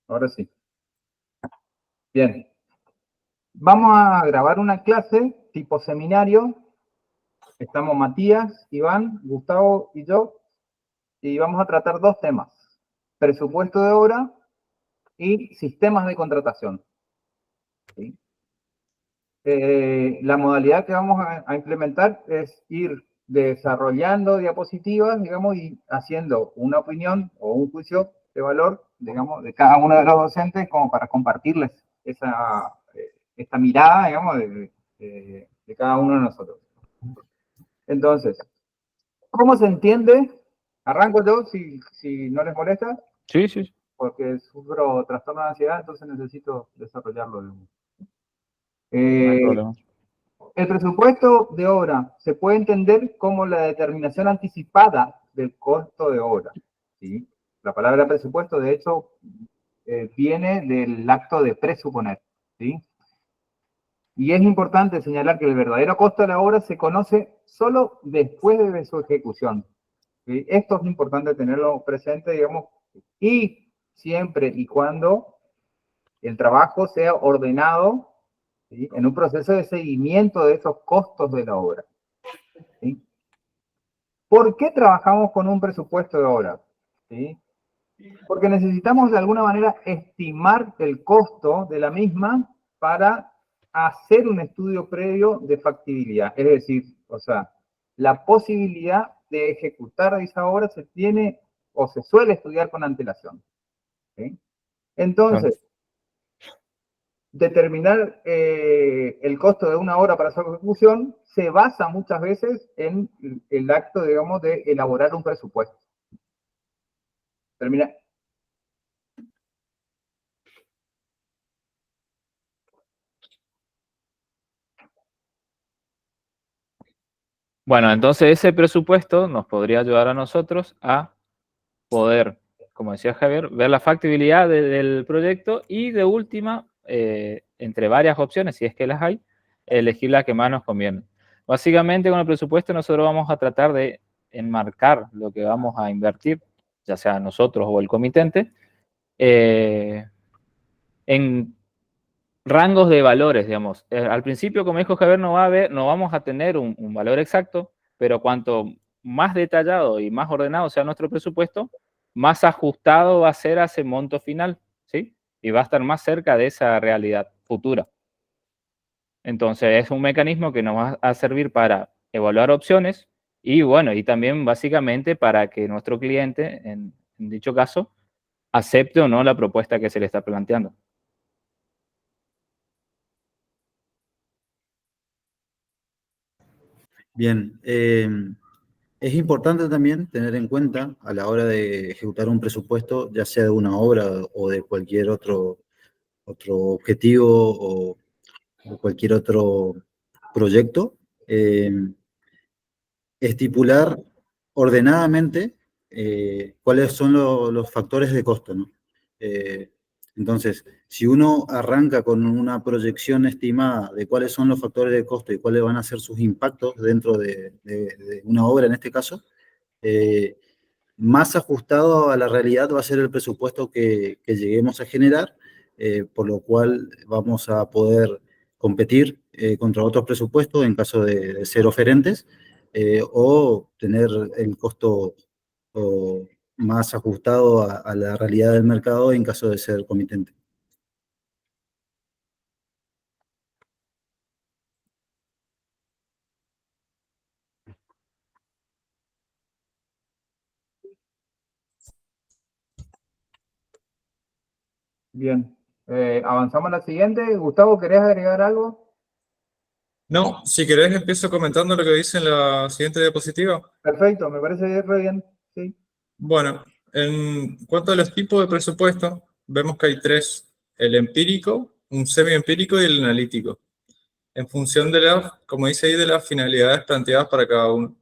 Ahora sí. Bien. Vamos a grabar una clase tipo seminario. Estamos Matías, Iván, Gustavo y yo. Y vamos a tratar dos temas. Presupuesto de obra y sistemas de contratación. ¿Sí? La modalidad que vamos a implementar es ir desarrollando diapositivas, digamos, y haciendo una opinión o un juicio de valor, digamos, de cada uno de los docentes como para compartirles esta mirada, digamos, de cada uno de nosotros. Entonces, ¿cómo se entiende? Arranco yo, si no les molesta. Sí, sí. Porque sufro trastorno de ansiedad, entonces necesito desarrollarlo. No hay problema. El presupuesto de obra se puede entender como la determinación anticipada del costo de obra. ¿Sí? La palabra presupuesto, de hecho, viene del acto de presuponer. ¿Sí? Y es importante señalar que el verdadero costo de la obra se conoce solo después de su ejecución. ¿Sí? Esto es importante tenerlo presente, digamos, y siempre y cuando el trabajo sea ordenado, ¿sí?, en un proceso de seguimiento de esos costos de la obra. ¿Sí? ¿Por qué trabajamos con un presupuesto de obra? ¿Sí? Porque necesitamos de alguna manera estimar el costo de la misma para hacer un estudio previo de factibilidad. Es decir, o sea, la posibilidad de ejecutar esa obra se tiene o se suele estudiar con antelación. ¿Sí? Entonces, determinar el costo de una obra para su ejecución se basa muchas veces en el acto, digamos, de elaborar un presupuesto. Termina. Bueno, entonces ese presupuesto nos podría ayudar a nosotros a poder, como decía Javier, ver la factibilidad del proyecto y de última, entre varias opciones, si es que las hay, elegir la que más nos conviene. Básicamente con el presupuesto nosotros vamos a tratar de enmarcar lo que vamos a invertir, ya sea nosotros o el comitente, en rangos de valores, digamos. Al principio, como dijo Javier, no vamos a tener un valor exacto, pero cuanto más detallado y más ordenado sea nuestro presupuesto, más ajustado va a ser a ese monto final, ¿sí? Y va a estar más cerca de esa realidad futura. Entonces, es un mecanismo que nos va a servir para evaluar opciones y, bueno, y también básicamente para que nuestro cliente, en dicho caso, acepte o no la propuesta que se le está planteando. Bien, es importante también tener en cuenta a la hora de ejecutar un presupuesto, ya sea de una obra o de cualquier otro objetivo o cualquier otro proyecto, estipular ordenadamente cuáles son los factores de costo, ¿no? Entonces, si uno arranca con una proyección estimada de cuáles son los factores de costo y cuáles van a ser sus impactos dentro de una obra en este caso, más ajustado a la realidad va a ser el presupuesto que lleguemos a generar, por lo cual vamos a poder competir contra otros presupuestos en caso de ser oferentes, o tener el costo más ajustado a la realidad del mercado en caso de ser comitente. Bien. Avanzamos a la siguiente. Gustavo, ¿querés agregar algo? No, si querés empiezo comentando lo que dice en la siguiente diapositiva. Perfecto, me parece re bien. Sí. Bueno, en cuanto a los tipos de presupuesto, vemos que hay tres: el empírico, un semi-empírico y el analítico, en función de como dice ahí, de las finalidades planteadas para cada uno.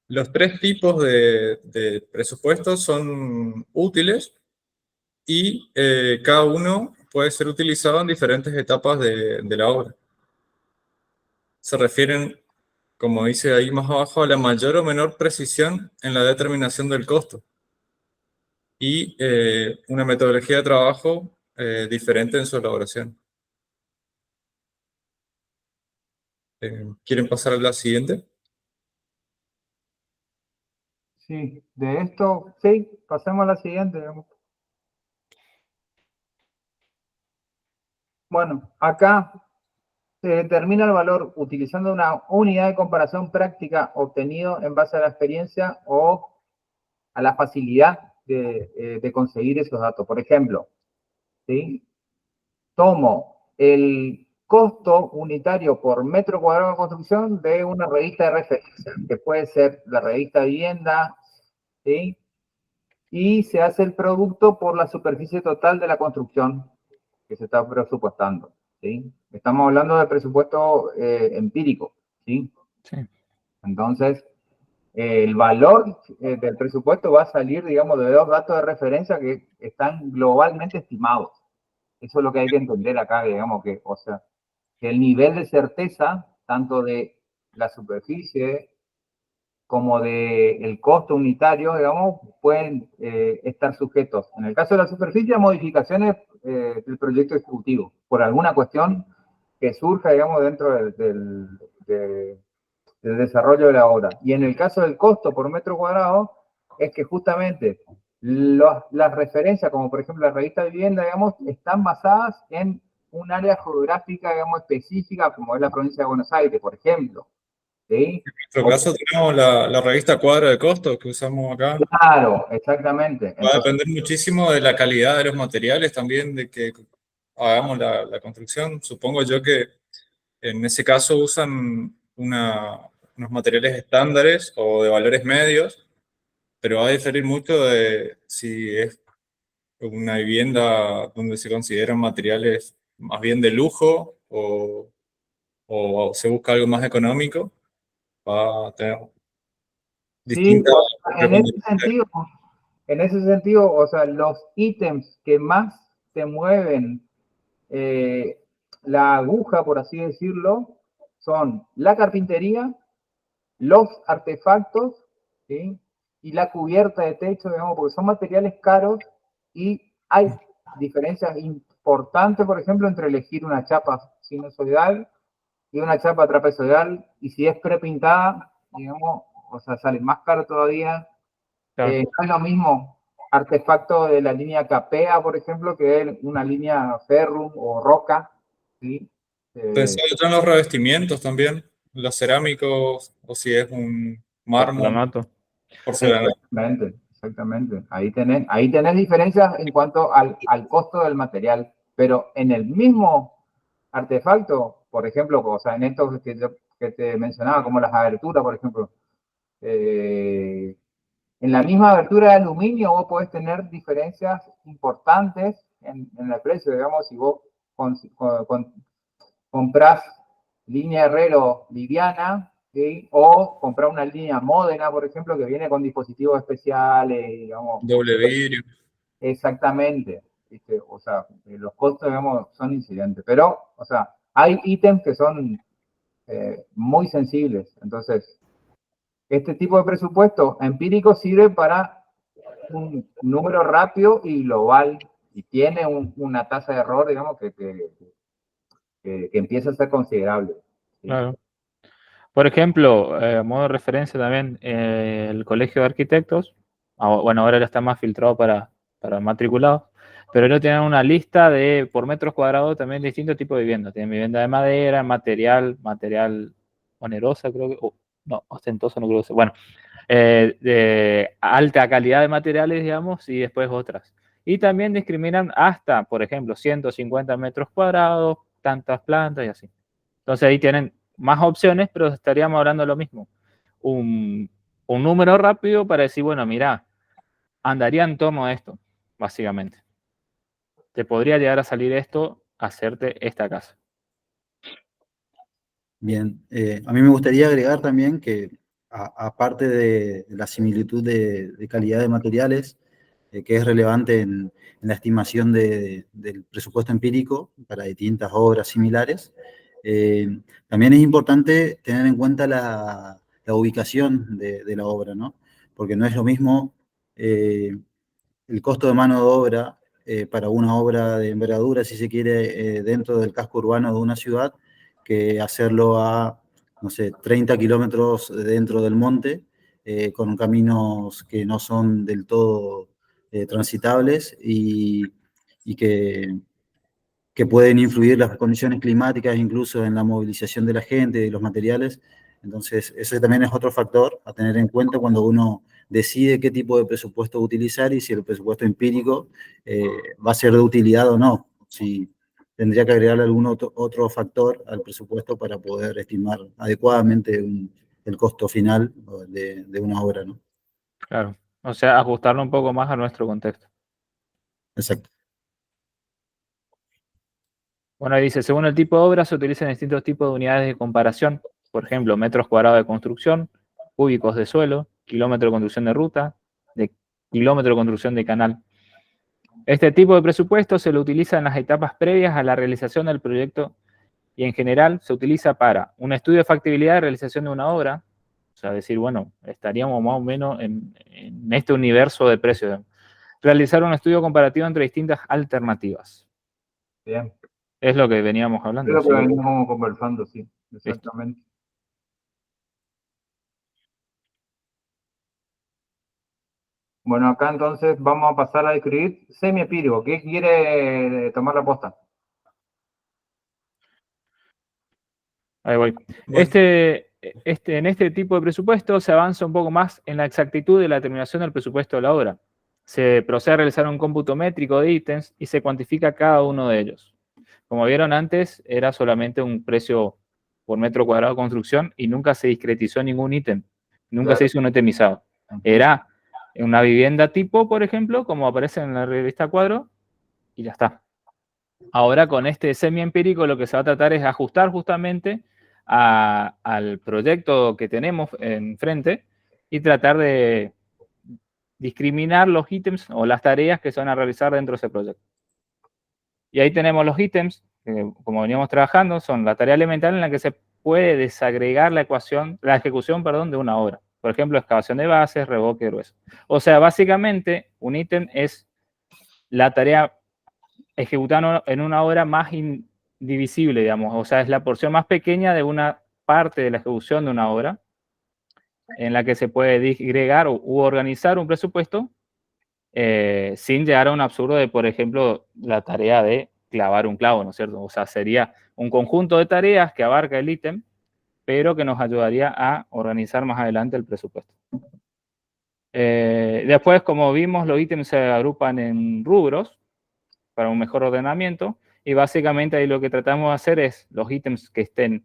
Los tres tipos de presupuestos son útiles y cada uno puede ser utilizado en diferentes etapas de la obra. Se refieren, como dice ahí más abajo, a la mayor o menor precisión en la determinación del costo. y una metodología de trabajo diferente en su elaboración. ¿Quieren pasar a la siguiente? Sí, de esto, sí, pasemos a la siguiente. Digamos. Bueno, acá se determina el valor utilizando una unidad de comparación práctica obtenido en base a la experiencia o a la facilidad de conseguir esos datos. Por ejemplo, ¿sí? Tomo el costo unitario por metro cuadrado de construcción de una revista de referencia, que puede ser la revista Vivienda, ¿sí? Y se hace el producto por la superficie total de la construcción que se está presupuestando, ¿sí? Estamos hablando de presupuesto empírico, ¿sí? Sí. Entonces, el valor del presupuesto va a salir, digamos, de dos datos de referencia que están globalmente estimados. Eso es lo que hay que entender acá, digamos, que, o sea, que el nivel de certeza, tanto de la superficie como del costo unitario, digamos, pueden estar sujetos, en el caso de la superficie, a modificaciones del proyecto ejecutivo, por alguna cuestión que surja, digamos, dentro del desarrollo de la obra. Y en el caso del costo por metro cuadrado, es que justamente las referencias, como por ejemplo la revista Vivienda, digamos, están basadas en un área geográfica, digamos, específica, como es la provincia de Buenos Aires, por ejemplo. ¿Sí? En nuestro caso tenemos la revista Cuadro de Costos que usamos acá. Claro, exactamente. Va a Entonces, depender muchísimo de la calidad de los materiales también, de que hagamos la construcción. Supongo yo que en ese caso usan unos materiales estándares o de valores medios, pero va a diferir mucho de si es una vivienda donde se consideran materiales más bien de lujo o se busca algo más económico, va a tener sí, distintas preponderancias. en ese sentido, o sea, los ítems que más se mueven eh, la aguja, por así decirlo, son la carpintería, los artefactos, ¿sí? Y la cubierta de techo, digamos, porque son materiales caros y hay diferencias importantes, por ejemplo, entre elegir una chapa sinusoidal y una chapa trapezoidal, y si es prepintada, digamos, o sea, sale más caro todavía. Claro. No es lo mismo artefacto de la línea Capea, por ejemplo, que es una línea Ferrum o Roca, ¿sí? Pensaba yo en los revestimientos también, los cerámicos o si es un mármol, Porcelanato. porcelanato. Exactamente, exactamente. Ahí tenés diferencias en cuanto al costo del material, pero en el mismo artefacto, por ejemplo, o sea, en estos que te mencionaba, como las aberturas, por ejemplo, en la misma abertura de aluminio vos podés tener diferencias importantes en el precio, digamos, si vos comprás línea Herrero liviana, ¿sí? O comprar una línea Módena, por ejemplo, que viene con dispositivos especiales, digamos. Doble vidrio. Exactamente. ¿Viste? O sea, los costos, digamos, son incidentes. Pero, o sea, hay ítems que son muy sensibles. Entonces, este tipo de presupuesto empírico sirve para un número rápido y global y tiene una tasa de error, digamos, que empieza a ser considerable. ¿Sí? Claro. Por ejemplo, a modo de referencia también, el Colegio de Arquitectos, bueno, ahora ya está más filtrado para matriculados, pero ellos tienen una lista de, por metros cuadrados, también distintos tipos de viviendas. Tienen vivienda de madera, material onerosa, creo que, no, ostentosa no creo que sea. Bueno, de alta calidad de materiales, digamos, y después otras. Y también discriminan hasta, por ejemplo, 150 metros cuadrados, tantas plantas y así. Entonces ahí tienen más opciones, pero estaríamos hablando de lo mismo. Un número rápido para decir, bueno, mira, andaría en torno a esto, básicamente. Te podría llegar a salir esto, hacerte esta casa. Bien, a mí me gustaría agregar también que aparte de la similitud de calidad de materiales, que es relevante en la estimación del presupuesto empírico para distintas obras similares, también es importante tener en cuenta la ubicación de la obra, ¿no? Porque no es lo mismo el costo de mano de obra para una obra de envergadura, si se quiere, dentro del casco urbano de una ciudad, que hacerlo a, no sé, 30 kilómetros dentro del monte, con caminos que no son del todo transitables y que pueden influir las condiciones climáticas incluso en la movilización de la gente, de los materiales. Entonces, ese también es otro factor a tener en cuenta cuando uno decide qué tipo de presupuesto utilizar y si el presupuesto empírico va a ser de utilidad o no. Si tendría que agregarle algún otro factor al presupuesto para poder estimar adecuadamente el costo final de una obra, ¿no? Claro. O sea, ajustarlo un poco más a nuestro contexto. Exacto. Bueno, ahí dice, según el tipo de obra se utilizan distintos tipos de unidades de comparación. Por ejemplo, metros cuadrados de construcción, cúbicos de suelo, kilómetro de construcción de ruta, de kilómetro de construcción de canal. Este tipo de presupuesto se lo utiliza en las etapas previas a la realización del proyecto y en general se utiliza para un estudio de factibilidad de realización de una obra, o sea, decir, bueno, estaríamos más o menos en este universo de precios. Realizar un estudio comparativo entre distintas alternativas. Bien. Es lo que veníamos Es hablando. lo que Sí. venimos conversando, sí, exactamente. Bueno, acá entonces vamos a pasar a describir semiempírico. ¿Qué quiere tomar la posta? Ahí voy. Bueno, En este tipo de presupuesto se avanza un poco más en la exactitud de la determinación del presupuesto de la obra. Se procede a realizar un cómputo métrico de ítems y se cuantifica cada uno de ellos. Como vieron antes, era solamente un precio por metro cuadrado de construcción y nunca se discretizó ningún ítem. Nunca se hizo un itemizado. Era una vivienda tipo, por ejemplo, como aparece en la revista Cuadro, y ya está. Ahora con este semi-empírico lo que se va a tratar es ajustar justamente al proyecto que tenemos enfrente y tratar de discriminar los ítems o las tareas que se van a realizar dentro de ese proyecto. Y ahí tenemos los ítems, que como veníamos trabajando, son la tarea elemental en la que se puede desagregar la ejecución, de una obra. Por ejemplo, excavación de bases, revoque de grueso. O sea, básicamente, un ítem es la tarea ejecutada en una obra más indivisible, digamos. O sea, es la porción más pequeña de una parte de la ejecución de una obra en la que se puede disgregar u organizar un presupuesto sin llegar a un absurdo de, por ejemplo, la tarea de clavar un clavo, ¿no es cierto? O sea, sería un conjunto de tareas que abarca el ítem, pero que nos ayudaría a organizar más adelante el presupuesto. Después, como vimos, los ítems se agrupan en rubros para un mejor ordenamiento y básicamente ahí lo que tratamos de hacer es los ítems que estén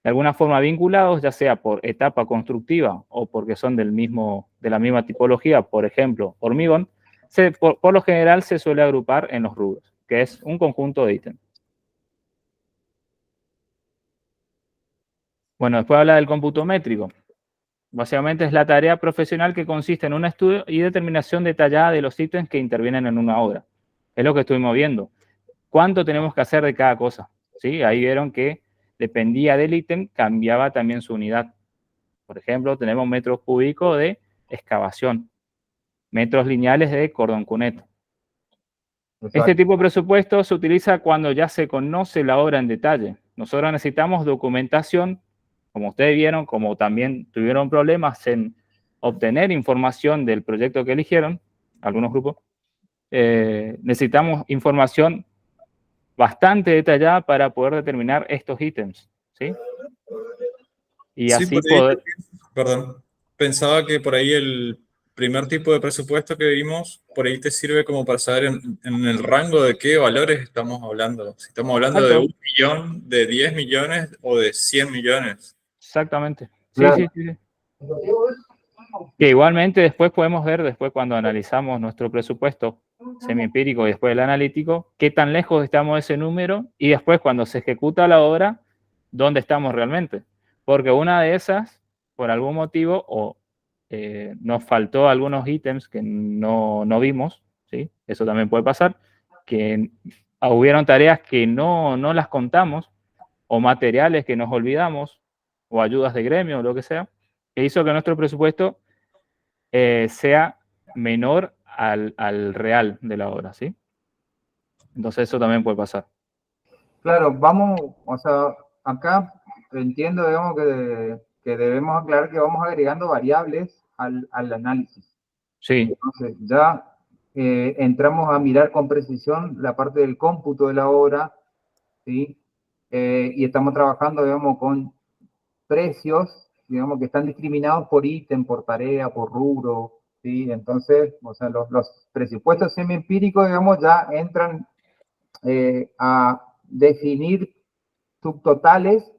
de alguna forma vinculados, ya sea por etapa constructiva o porque son de la misma tipología, por ejemplo, hormigón, por lo general se suele agrupar en los rubros, que es un conjunto de ítems. Bueno, después habla del cómputo métrico. Básicamente es la tarea profesional que consiste en un estudio y determinación detallada de los ítems que intervienen en una obra. Es lo que estuvimos viendo. ¿Cuánto tenemos que hacer de cada cosa? ¿Sí? Ahí vieron que dependía del ítem, cambiaba también su unidad. Por ejemplo, tenemos metros cúbicos de excavación, metros lineales de cordón cuneta. Este tipo de presupuesto se utiliza cuando ya se conoce la obra en detalle. Nosotros necesitamos documentación, como ustedes vieron, como también tuvieron problemas en obtener información del proyecto que eligieron, algunos grupos, necesitamos información bastante detallada para poder determinar estos ítems, ¿sí? Y sí, así por ahí, poder... perdón, pensaba que por ahí el primer tipo de presupuesto que vimos, por ahí te sirve como para saber en el rango de qué valores estamos hablando. Si estamos hablando de Exacto, 1 millón, de 10 millones o de 100 millones. exactamente. Sí, Claro. sí, sí, sí. Que igualmente después podemos ver, después cuando analizamos nuestro presupuesto semiempírico y después el analítico, qué tan lejos estamos de ese número y después cuando se ejecuta la obra, dónde estamos realmente. Porque una de esas, por algún motivo, o nos faltó algunos ítems que no vimos, ¿sí? Eso también puede pasar, que hubieron tareas que no las contamos, o materiales que nos olvidamos, o ayudas de gremio, o lo que sea, que hizo que nuestro presupuesto sea menor al real de la obra, ¿sí? Entonces eso también puede pasar. Claro, vamos, o sea, acá entiendo, digamos, que debemos aclarar que vamos agregando variables al análisis. Sí, Entonces, ya entramos a mirar con precisión la parte del cómputo de la obra, ¿sí? Y estamos trabajando, digamos, con precios, digamos, que están discriminados por ítem, por tarea, por rubro, ¿sí? Entonces, o sea, los presupuestos semi-empíricos, digamos, ya entran a definir subtotales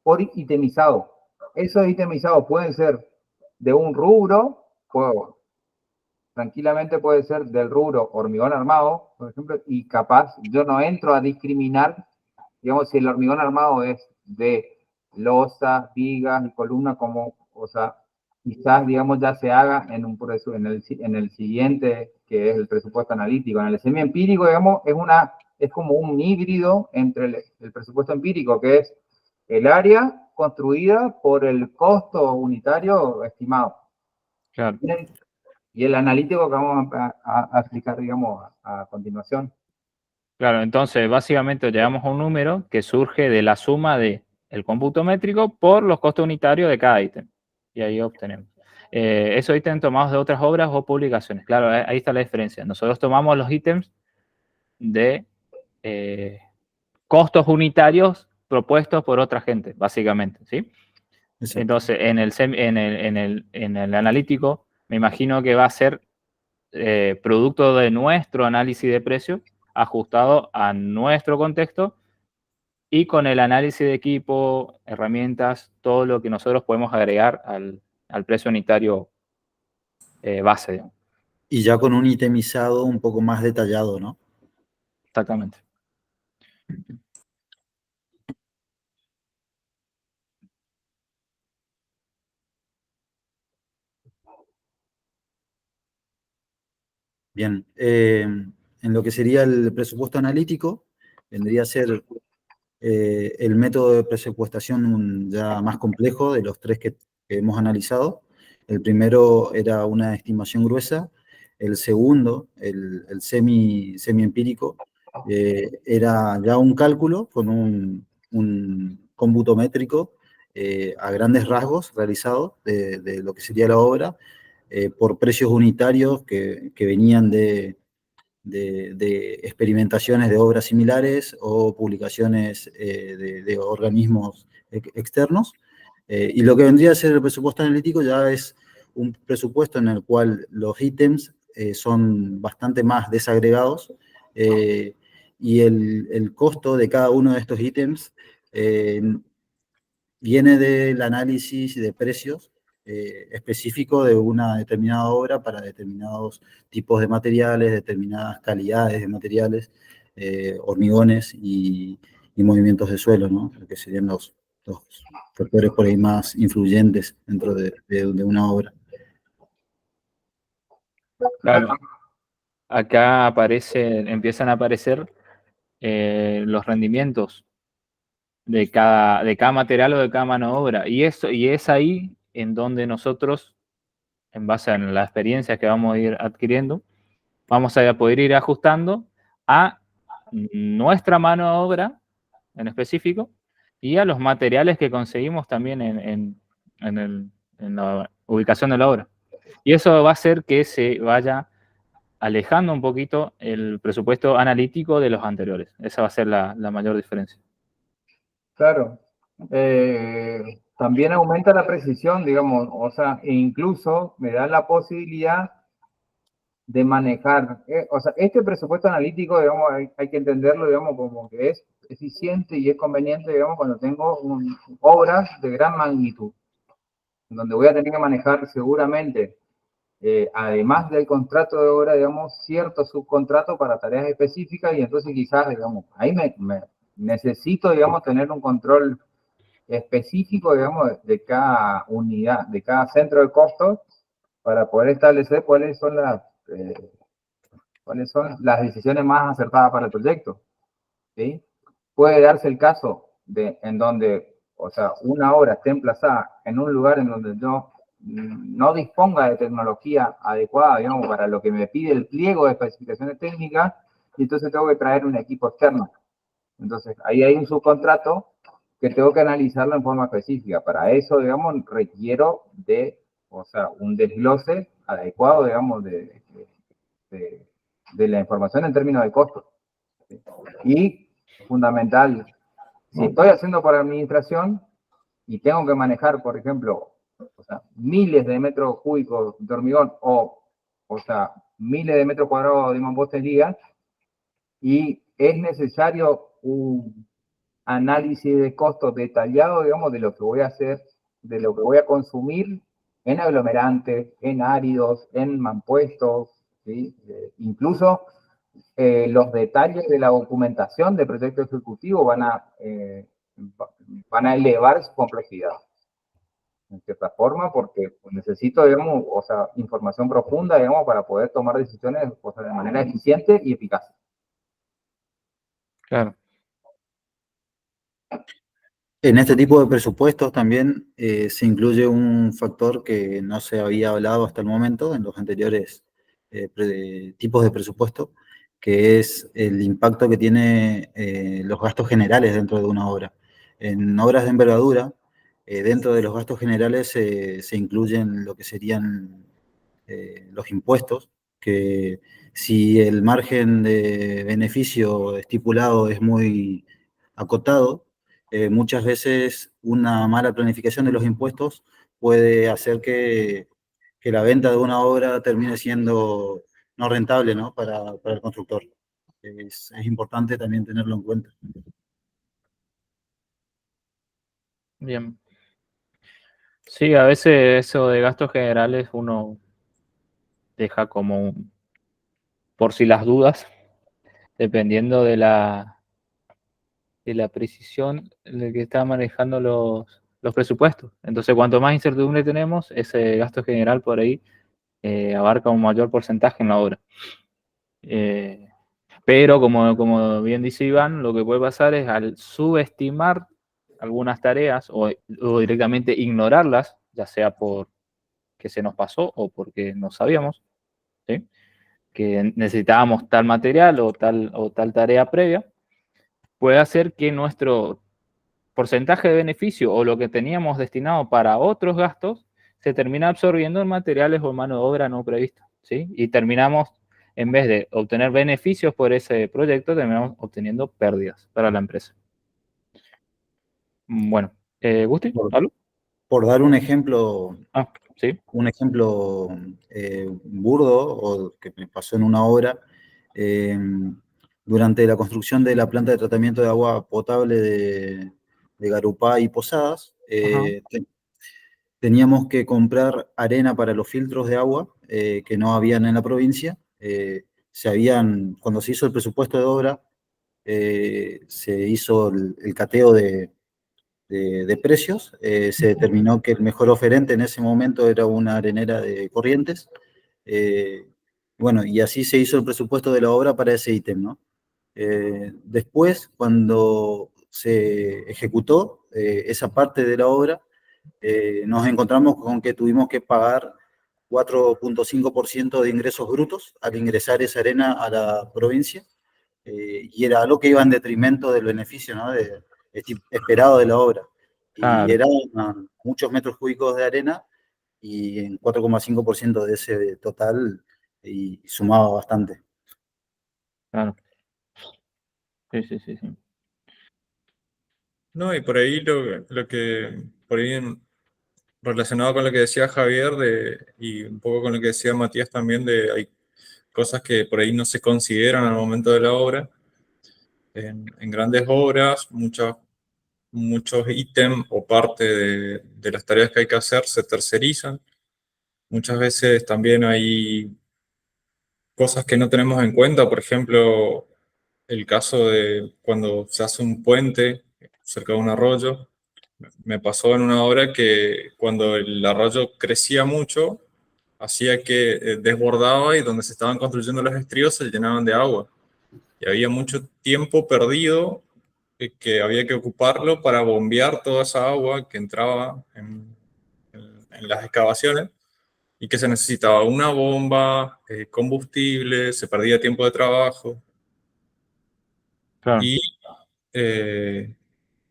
por itemizado. Esos itemizados pueden ser de un rubro, tranquilamente puede ser del rubro hormigón armado, por ejemplo, y capaz yo no entro a discriminar, digamos, si el hormigón armado es de losa, vigas y columna, como, o sea, quizás, digamos, ya se haga en un proceso, en el siguiente, que es el presupuesto analítico. En el semi-empírico, digamos, es como un híbrido entre el presupuesto empírico, que es el área construida por el costo unitario estimado. claro. Y el analítico que vamos a explicar, digamos, a continuación. Claro, entonces básicamente llegamos a un número que surge de la suma del cómputo métrico por los costos unitarios de cada ítem. Y ahí obtenemos. Esos ítems tomados de otras obras o publicaciones. Claro, ahí está la diferencia. Nosotros tomamos los ítems de costos unitarios propuestos por otra gente, básicamente, ¿sí? Exacto. Entonces, en el analítico, me imagino que va a ser producto de nuestro análisis de precios ajustado a nuestro contexto y con el análisis de equipo, herramientas, todo lo que nosotros podemos agregar al precio unitario base, digamos. Y ya con un itemizado un poco más detallado, ¿no? Exactamente. Bien, en lo que sería el presupuesto analítico, vendría a ser el método de presupuestación ya más complejo de los tres que hemos analizado. El primero era una estimación gruesa, el segundo, el semi-empírico, era ya un cálculo con un cómputo métrico a grandes rasgos realizado de lo que sería la obra, por precios unitarios que venían de experimentaciones de obras similares o publicaciones de organismos externos. Y lo que vendría a ser el presupuesto analítico ya es un presupuesto en el cual los ítems son bastante más desagregados y el costo de cada uno de estos ítems viene del análisis de precios específico de una determinada obra para determinados tipos de materiales, determinadas calidades de materiales, hormigones y movimientos de suelo, ¿no? Que serían los factores por ahí más influyentes dentro de una obra. Claro. Acá empiezan a aparecer los rendimientos de cada material o de cada mano de obra. Y es ahí en donde nosotros, en base a la experiencia que vamos a ir adquiriendo, vamos a poder ir ajustando a nuestra mano de obra en específico y a los materiales que conseguimos también en la ubicación de la obra. Y eso va a hacer que se vaya alejando un poquito el presupuesto analítico de los anteriores. Esa va a ser la mayor diferencia. Claro. También aumenta la precisión, digamos, o sea, e incluso me da la posibilidad de manejar, o sea, este presupuesto analítico, digamos, hay que entenderlo, digamos, como que es eficiente y es conveniente, digamos, cuando tengo obras de gran magnitud, donde voy a tener que manejar seguramente, además del contrato de obra, digamos, cierto subcontrato para tareas específicas y entonces quizás, digamos, ahí me necesito, digamos, tener un control específico, digamos, de cada unidad, de cada centro de costos, para poder establecer cuáles son las decisiones más acertadas para el proyecto, ¿sí? Puede darse el caso en donde, o sea, una obra esté emplazada en un lugar en donde yo no disponga de tecnología adecuada, digamos, para lo que me pide el pliego de especificaciones técnicas, y entonces tengo que traer un equipo externo. Entonces, ahí hay un subcontrato que tengo que analizarlo en forma específica. Para eso, digamos, requiero de, o sea, un desglose adecuado, digamos, de la información en términos de costos. ¿Sí? Y, fundamental, si estoy haciendo para administración y tengo que manejar, por ejemplo, o sea, miles de metros cúbicos de hormigón o sea, miles de metros cuadrados de mampostería, y es necesario un análisis de costos detallado, digamos, de lo que voy a hacer, de lo que voy a consumir en aglomerantes, en áridos, en mampuestos, ¿sí? Incluso los detalles de la documentación de proyecto ejecutivo van a elevar su complejidad, en cierta forma, porque necesito, digamos, o sea, información profunda, digamos, para poder tomar decisiones, o sea, de manera eficiente y eficaz. Claro. En este tipo de presupuestos también se incluye un factor que no se había hablado hasta el momento en los anteriores tipos de presupuesto, que es el impacto que tiene los gastos generales dentro de una obra. En obras de envergadura, dentro de los gastos generales se incluyen lo que serían los impuestos, que si el margen de beneficio estipulado es muy acotado, muchas veces una mala planificación de los impuestos puede hacer que la venta de una obra termine siendo no rentable, ¿no? Para el constructor. Es importante también tenerlo en cuenta. Bien. Sí, a veces eso de gastos generales uno deja como por si las dudas, dependiendo de la precisión de que está manejando los presupuestos. Entonces, cuanto más incertidumbre tenemos, ese gasto general por ahí abarca un mayor porcentaje en la obra. Pero como bien dice Iván, lo que puede pasar es al subestimar algunas tareas o directamente ignorarlas, ya sea por que se nos pasó o porque no sabíamos, ¿sí? Que necesitábamos tal material o tal tarea previa, puede hacer que nuestro porcentaje de beneficio o lo que teníamos destinado para otros gastos se termina absorbiendo en materiales o mano de obra no prevista, ¿sí? Y terminamos, en vez de obtener beneficios por ese proyecto, terminamos obteniendo pérdidas para la empresa. Bueno, ¿Gusti? Por, ¿Algo? por dar Sí. un ejemplo burdo o que me pasó en una obra, eh, durante la construcción de la planta de tratamiento de agua potable de Garupá y Posadas, Ajá. teníamos que comprar arena para los filtros de agua que no habían en la provincia. Cuando se hizo el presupuesto de obra, se hizo el cateo de precios. Se determinó que el mejor oferente en ese momento era una arenera de Corrientes. Eh, bueno, y así se hizo el presupuesto de la obra para ese ítem, ¿no? Después, cuando se ejecutó esa parte de la obra, nos encontramos con que tuvimos que pagar 4,5% de ingresos brutos al ingresar esa arena a la provincia, y era algo que iba en detrimento del beneficio, ¿no? Esperado de la obra. Y Claro, eran muchos metros cúbicos de arena y en 4,5% de ese total y sumaba bastante. claro. Sí, sí, sí, sí. No, y por ahí por ahí relacionado con lo que decía Javier y un poco con lo que decía Matías también, hay cosas que por ahí no se consideran al momento de la obra. En grandes obras, muchos ítems o parte de las tareas que hay que hacer se tercerizan. Muchas veces también hay cosas que no tenemos en cuenta, por ejemplo, el caso de cuando se hace un puente cerca de un arroyo. Me pasó en una obra que cuando el arroyo crecía mucho, hacía que desbordaba y donde se estaban construyendo los estrios se llenaban de agua. Y había mucho tiempo perdido que había que ocuparlo para bombear toda esa agua que entraba en las excavaciones, y que se necesitaba una bomba, combustible, se perdía tiempo de trabajo. Claro. Y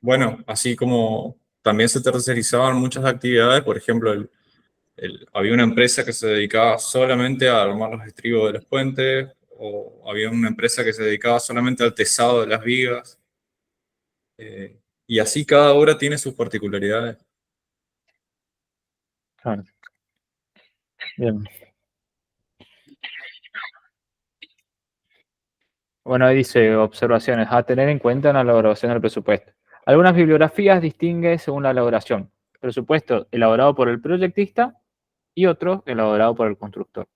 bueno, así como también se tercerizaban muchas actividades, por ejemplo, había una empresa que se dedicaba solamente a armar los estribos de los puentes, o había una empresa que se dedicaba solamente al tesado de las vigas, y así cada obra tiene sus particularidades. Claro. Bien. Bueno, ahí dice observaciones a tener en cuenta en la elaboración del presupuesto. Algunas bibliografías distinguen según la elaboración. Presupuesto elaborado por el proyectista y otro elaborado por el constructor.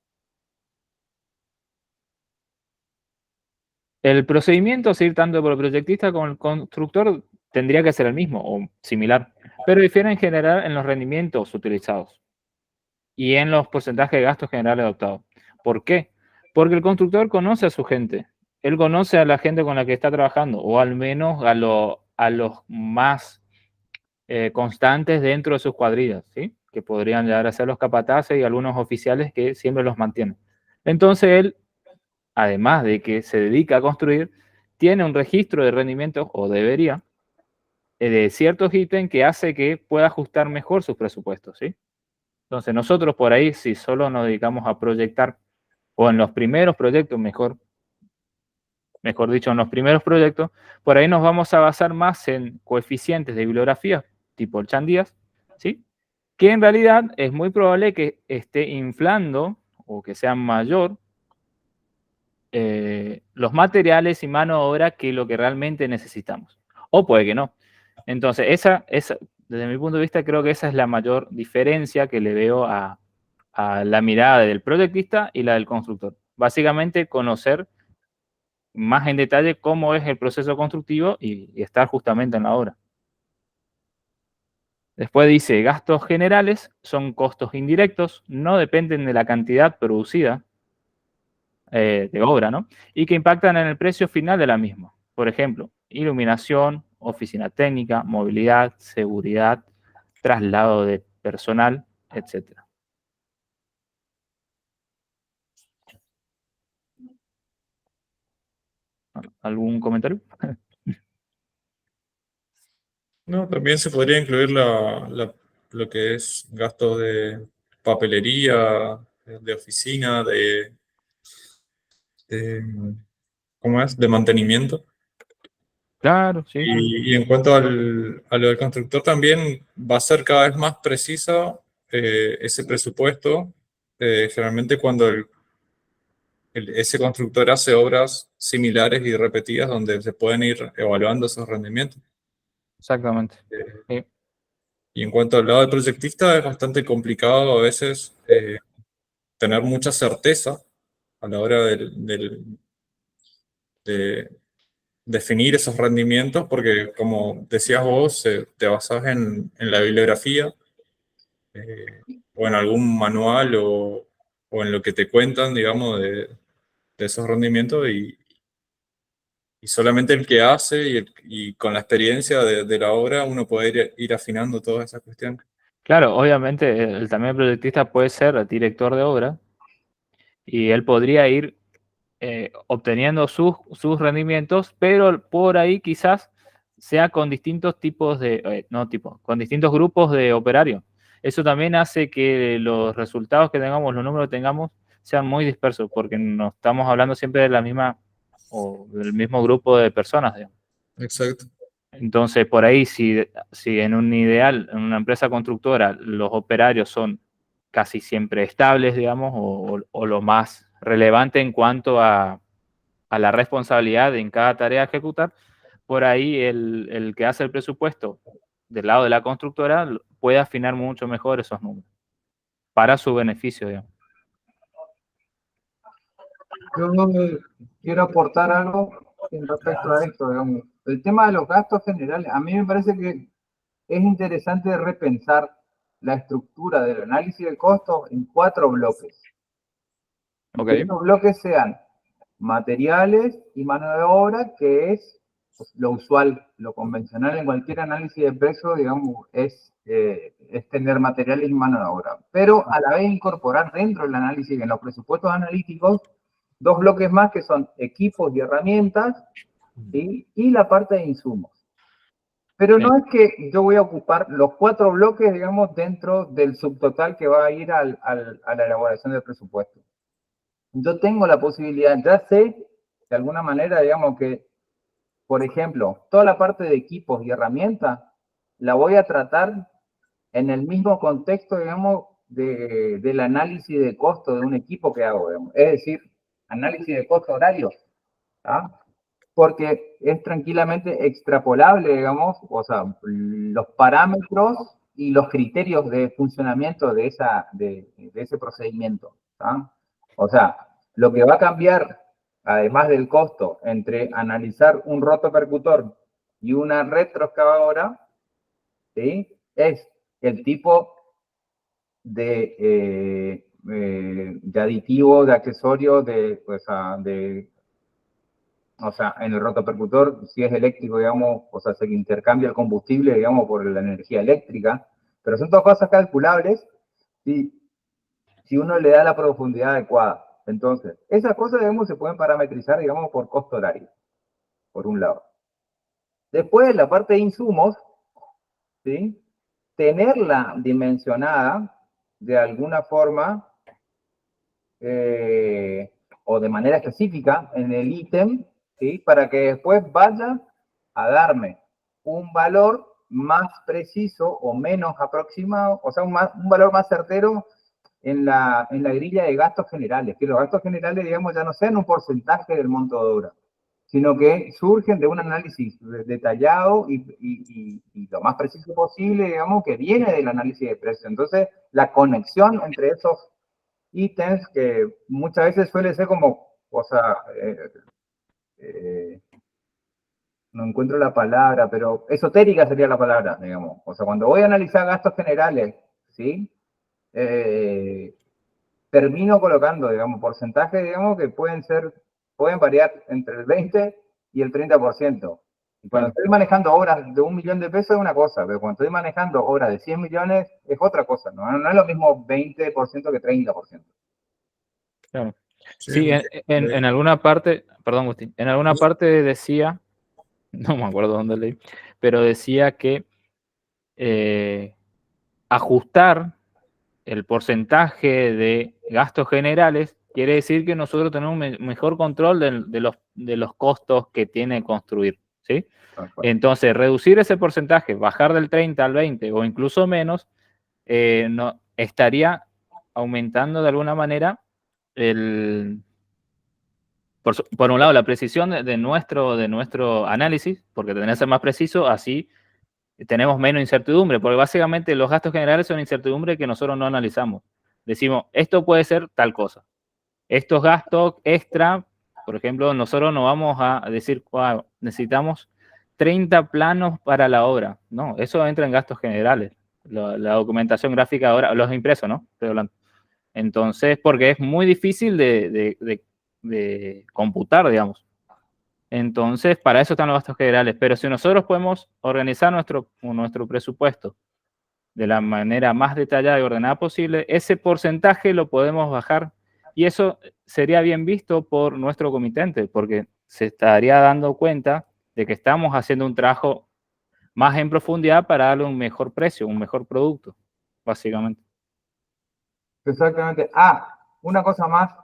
El procedimiento a seguir tanto por el proyectista como el constructor tendría que ser el mismo o similar, pero difiere en general en los rendimientos utilizados y en los porcentajes de gastos generales adoptados. ¿Por qué? Porque el constructor conoce a su gente. Él conoce a la gente con la que está trabajando, o al menos a los más constantes dentro de sus cuadrillas, ¿sí? Que podrían llegar a ser los capataces y algunos oficiales que siempre los mantienen. Entonces él, además de que se dedica a construir, tiene un registro de rendimientos, o debería, de ciertos ítems que hace que pueda ajustar mejor sus presupuestos, ¿sí? Entonces nosotros por ahí, si solo nos dedicamos a proyectar, o en los primeros proyectos, mejor dicho, en los primeros proyectos, por ahí nos vamos a basar más en coeficientes de bibliografía, tipo el Chandías, ¿sí? Que en realidad es muy probable que esté inflando o que sea mayor los materiales y mano de obra que lo que realmente necesitamos. O puede que no. Entonces, desde mi punto de vista, creo que esa es la mayor diferencia que le veo a la mirada del proyectista y la del constructor. Básicamente, conocer más en detalle cómo es el proceso constructivo y estar justamente en la obra. Después dice, gastos generales son costos indirectos, no dependen de la cantidad producida de obra, ¿no? Y que impactan en el precio final de la misma. Por ejemplo, iluminación, oficina técnica, movilidad, seguridad, traslado de personal, etc. ¿Algún comentario? No, también se podría incluir lo que es gastos de papelería, de oficina, de- ¿cómo es? De mantenimiento. Claro, sí, sí. Y en cuanto a lo del constructor, también va a ser cada vez más precisa ese presupuesto, generalmente cuando ese constructor hace obras similares y repetidas donde se pueden ir evaluando esos rendimientos. Exactamente. Eh, Sí. y en cuanto al lado del proyectista, es bastante complicado a veces tener mucha certeza a la hora de definir esos rendimientos, porque como decías vos, te basás en la bibliografía o en algún manual o en lo que te cuentan, digamos, de esos rendimientos y solamente el que hace y con la experiencia de la obra uno puede ir afinando todas esas cuestiones. Claro, obviamente también proyectista puede ser director de obra y él podría ir obteniendo sus rendimientos, pero por ahí quizás sea con distintos tipos con distintos grupos de operarios. Eso también hace que los resultados que tengamos, los números que tengamos, sean muy dispersos, porque no estamos hablando siempre de la misma o del mismo grupo de personas, digamos. Exacto. Entonces, por ahí, si en un ideal, en una empresa constructora, los operarios son casi siempre estables, digamos, o lo más relevante en cuanto a la responsabilidad en cada tarea a ejecutar, por ahí el que hace el presupuesto del lado de la constructora puede afinar mucho mejor esos números, para su beneficio, digamos. Yo quiero aportar algo en respecto a esto, digamos. El tema de los gastos generales, a mí me parece que es interesante repensar la estructura del análisis de costos en 4 bloques. Ok. Que estos bloques sean materiales y mano de obra, que es lo usual, lo convencional en cualquier análisis de precio, digamos, es tener materiales y mano de obra. Pero a la vez incorporar dentro del análisis, en los presupuestos analíticos, dos bloques más que son equipos y herramientas, ¿sí? Y la parte de insumos. Pero no es que yo voy a ocupar los 4 bloques, digamos, dentro del subtotal que va a ir a la elaboración del presupuesto. Yo tengo la posibilidad, ya sé, de alguna manera, digamos, que, por ejemplo, toda la parte de equipos y herramientas la voy a tratar en el mismo contexto, digamos, del análisis de costo de un equipo que hago, digamos. Es decir, análisis de costo horario, ¿tá? Porque es tranquilamente extrapolable, digamos, o sea, los parámetros y los criterios de funcionamiento de ese procedimiento, ¿tá? O sea, lo que va a cambiar, además del costo, entre analizar un rotopercutor y una retroexcavadora, ¿sí? Es el tipo de aditivo, de accesorio, o sea, en el rotopercutor, si es eléctrico, digamos, o sea, se intercambia el combustible, digamos, por la energía eléctrica, pero son todas cosas calculables si uno le da la profundidad adecuada. Entonces, esas cosas, digamos, se pueden parametrizar, digamos, por costo horario, por un lado. Después, la parte de insumos, ¿sí? Tenerla dimensionada de alguna forma o de manera específica en el ítem, ¿sí? Para que después vaya a darme un valor más preciso o menos aproximado, o sea, un valor más certero en la grilla de gastos generales, que los gastos generales, digamos, ya no sean un porcentaje del monto de obra, sino que surgen de un análisis detallado y lo más preciso posible, digamos, que viene del análisis de precio. Entonces, la conexión entre esos ítems, que muchas veces suele ser como, o sea, no encuentro la palabra, pero esotérica sería la palabra, digamos. O sea, cuando voy a analizar gastos generales, ¿sí? Termino colocando, digamos, porcentajes, digamos, que pueden variar entre el 20 y el 30%. Y cuando estoy manejando obras de 1 millón de pesos es una cosa, pero cuando estoy manejando obras de 100 millones es otra cosa, ¿no? No es lo mismo 20% que 30%. Claro. Sí, en alguna parte, perdón, Agustín, en alguna parte decía, no me acuerdo dónde leí, pero decía que ajustar el porcentaje de gastos generales quiere decir que nosotros tenemos un mejor control de los costos que tiene construir, ¿sí? Entonces, reducir ese porcentaje, bajar del 30 al 20 o incluso menos, no, estaría aumentando de alguna manera por un lado la precisión de nuestro análisis, porque tendría que ser más preciso, así tenemos menos incertidumbre, porque básicamente los gastos generales son incertidumbre que nosotros no analizamos. Decimos, esto puede ser tal cosa. Estos gastos extra, por ejemplo, nosotros no vamos a decir, wow, necesitamos 30 planos para la obra. No, eso entra en gastos generales. La documentación gráfica ahora, los impresos, ¿no? Estoy hablando. Entonces, porque es muy difícil de computar, digamos. Entonces, para eso están los gastos generales. Pero si nosotros podemos organizar nuestro presupuesto de la manera más detallada y ordenada posible, ese porcentaje lo podemos bajar. Y eso sería bien visto por nuestro comitente, porque se estaría dando cuenta de que estamos haciendo un trabajo más en profundidad para darle un mejor precio, un mejor producto, básicamente. Exactamente. Una cosa más.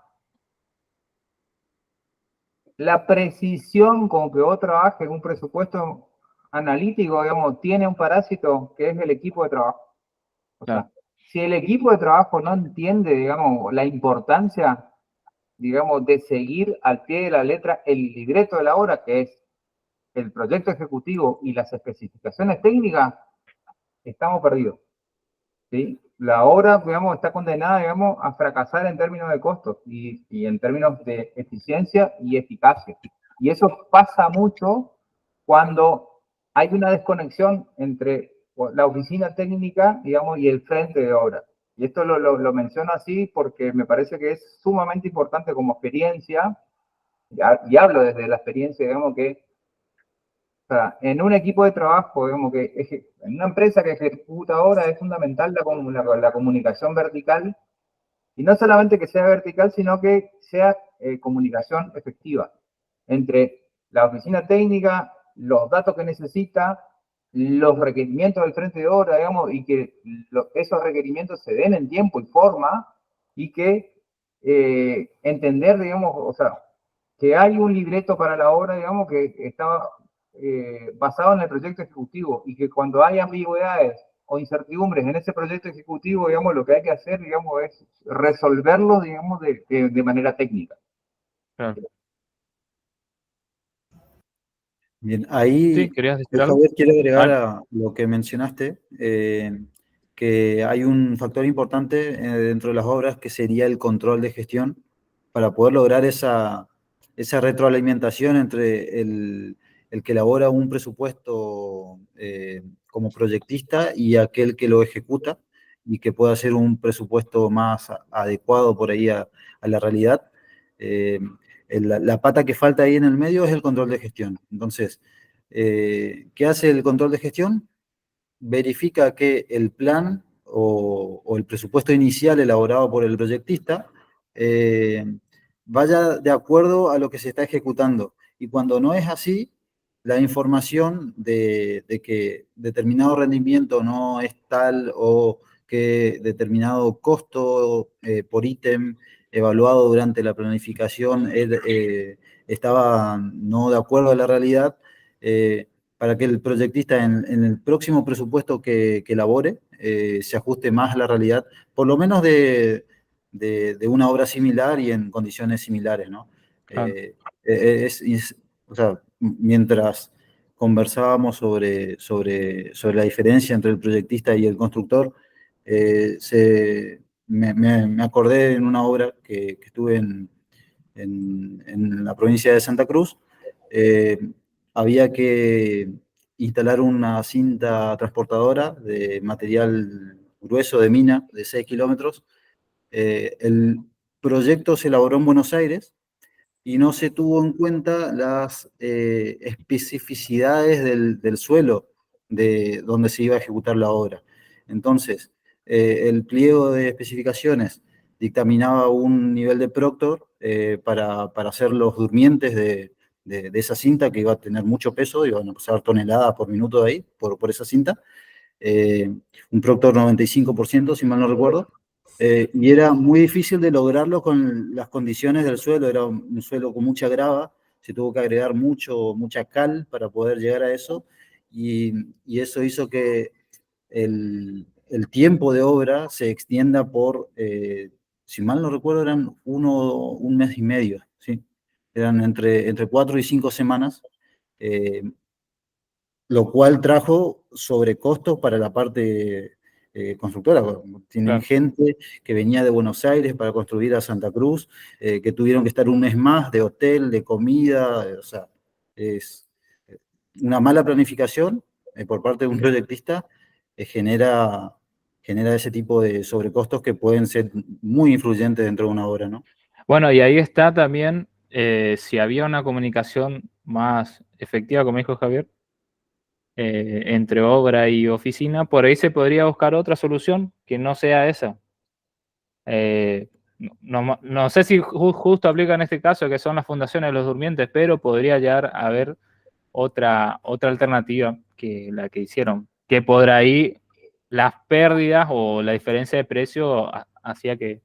La precisión con que vos trabajes en un presupuesto analítico, digamos, tiene un parásito que es el equipo de trabajo. O sea, si el equipo de trabajo no entiende, digamos, la importancia, digamos, de seguir al pie de la letra el libreto de la obra, que es el proyecto ejecutivo y las especificaciones técnicas, estamos perdidos, ¿sí? La obra, digamos, está condenada, digamos, a fracasar en términos de costos y en términos de eficiencia y eficacia. Y eso pasa mucho cuando hay una desconexión entre la oficina técnica, digamos, y el frente de obra. Y esto lo menciono así porque me parece que es sumamente importante como experiencia, y hablo desde la experiencia, digamos, que sea, en un equipo de trabajo, digamos en una empresa que ejecuta ahora es fundamental la comunicación vertical, y no solamente que sea vertical, sino que sea comunicación efectiva entre la oficina técnica, los datos que necesita, los requerimientos del frente de obra, digamos, y que esos requerimientos se den en tiempo y forma, y que entender, digamos, o sea, que hay un libreto para la obra, digamos, que está basado en el proyecto ejecutivo, y que cuando hay ambigüedades o incertidumbres en ese proyecto ejecutivo, digamos, lo que hay que hacer, digamos, es resolverlo, digamos, de manera técnica. Claro. Bien, ahí, Sí, ¿querías decir algo? Javier, quiero agregar Ah, a lo que mencionaste, que hay un factor importante dentro de las obras que sería el control de gestión para poder lograr esa retroalimentación entre el que elabora un presupuesto como proyectista y aquel que lo ejecuta, y que pueda ser un presupuesto más adecuado por ahí a la realidad. La pata que falta ahí en el medio es el control de gestión. Entonces, ¿qué hace el control de gestión? Verifica que el plan o el presupuesto inicial elaborado por el proyectista vaya de acuerdo a lo que se está ejecutando. Y cuando no es así, la información de que determinado rendimiento no es tal, o que determinado costo por ítem evaluado durante la planificación estaba no de acuerdo a la realidad, para que el proyectista en el próximo presupuesto que elabore se ajuste más a la realidad, por lo menos de una obra similar y en condiciones similares, ¿no? claro. O sea, mientras conversábamos sobre la diferencia entre el proyectista y el constructor, me acordé en una obra que estuve en la provincia de Santa Cruz. Había que instalar una cinta transportadora de material grueso de mina de 6 kilómetros. El proyecto se elaboró en Buenos Aires y no se tuvo en cuenta las especificidades del suelo de donde se iba a ejecutar la obra. Entonces, el pliego de especificaciones dictaminaba un nivel de Proctor para hacer los durmientes de esa cinta, que iba a tener mucho peso, iban a pasar toneladas por minuto de ahí, por esa cinta. Un Proctor 95%, si mal no recuerdo. Y era muy difícil de lograrlo con las condiciones del suelo. Era un suelo con mucha grava, se tuvo que agregar mucha cal para poder llegar a eso, y eso hizo que el tiempo de obra se extienda por, si mal no recuerdo, eran un mes y medio, ¿sí? Eran entre 4 y 5 semanas, lo cual trajo sobrecostos para la parte constructora. Tienen Claro. gente que venía de Buenos Aires para construir a Santa Cruz, que tuvieron que estar un mes más de hotel, de comida. O sea, es una mala planificación por parte de un proyectista, genera ese tipo de sobrecostos que pueden ser muy influyentes dentro de una obra, ¿no? Bueno, y ahí está también, si había una comunicación más efectiva, como dijo Javier, entre obra y oficina, por ahí se podría buscar otra solución que no sea esa. No sé si justo aplica en este caso, que son las fundaciones de los durmientes, pero podría llegar a haber otra alternativa que la que hicieron, que por ahí las pérdidas o la diferencia de precio hacía que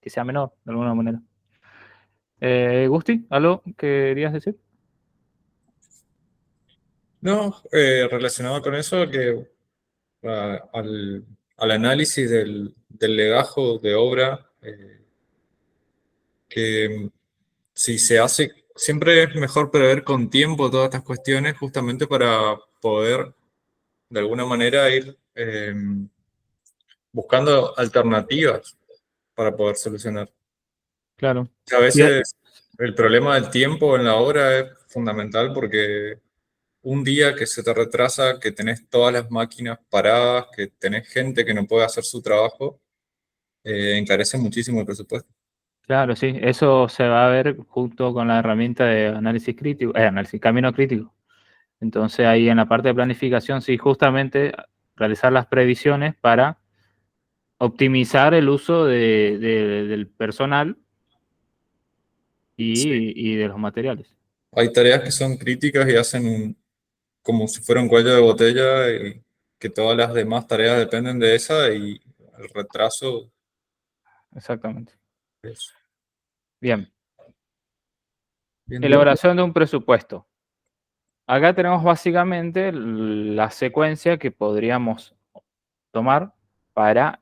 sea menor, de alguna manera. Gusti, ¿algo que querías decir? No, relacionado con eso, que al análisis del legajo de obra, que si se hace, siempre es mejor prever con tiempo todas estas cuestiones, justamente para poder de alguna manera ir buscando alternativas para poder solucionar. Claro. A Sí, veces el problema del tiempo en la obra es fundamental, porque un día que se te retrasa, que tenés todas las máquinas paradas, que tenés gente que no puede hacer su trabajo, encarece muchísimo el presupuesto. claro, sí, eso se va a ver junto con la herramienta de análisis crítico, análisis camino crítico, Entonces ahí en la parte de planificación, sí, justamente realizar las previsiones para optimizar el uso del personal Sí. y de los materiales. Hay tareas que son críticas y hacen como si fuera un cuello de botella y que todas las demás tareas dependen de esa y el retraso Exactamente. es Bien. bien duro. Elaboración de un presupuesto. Acá tenemos básicamente la secuencia que podríamos tomar para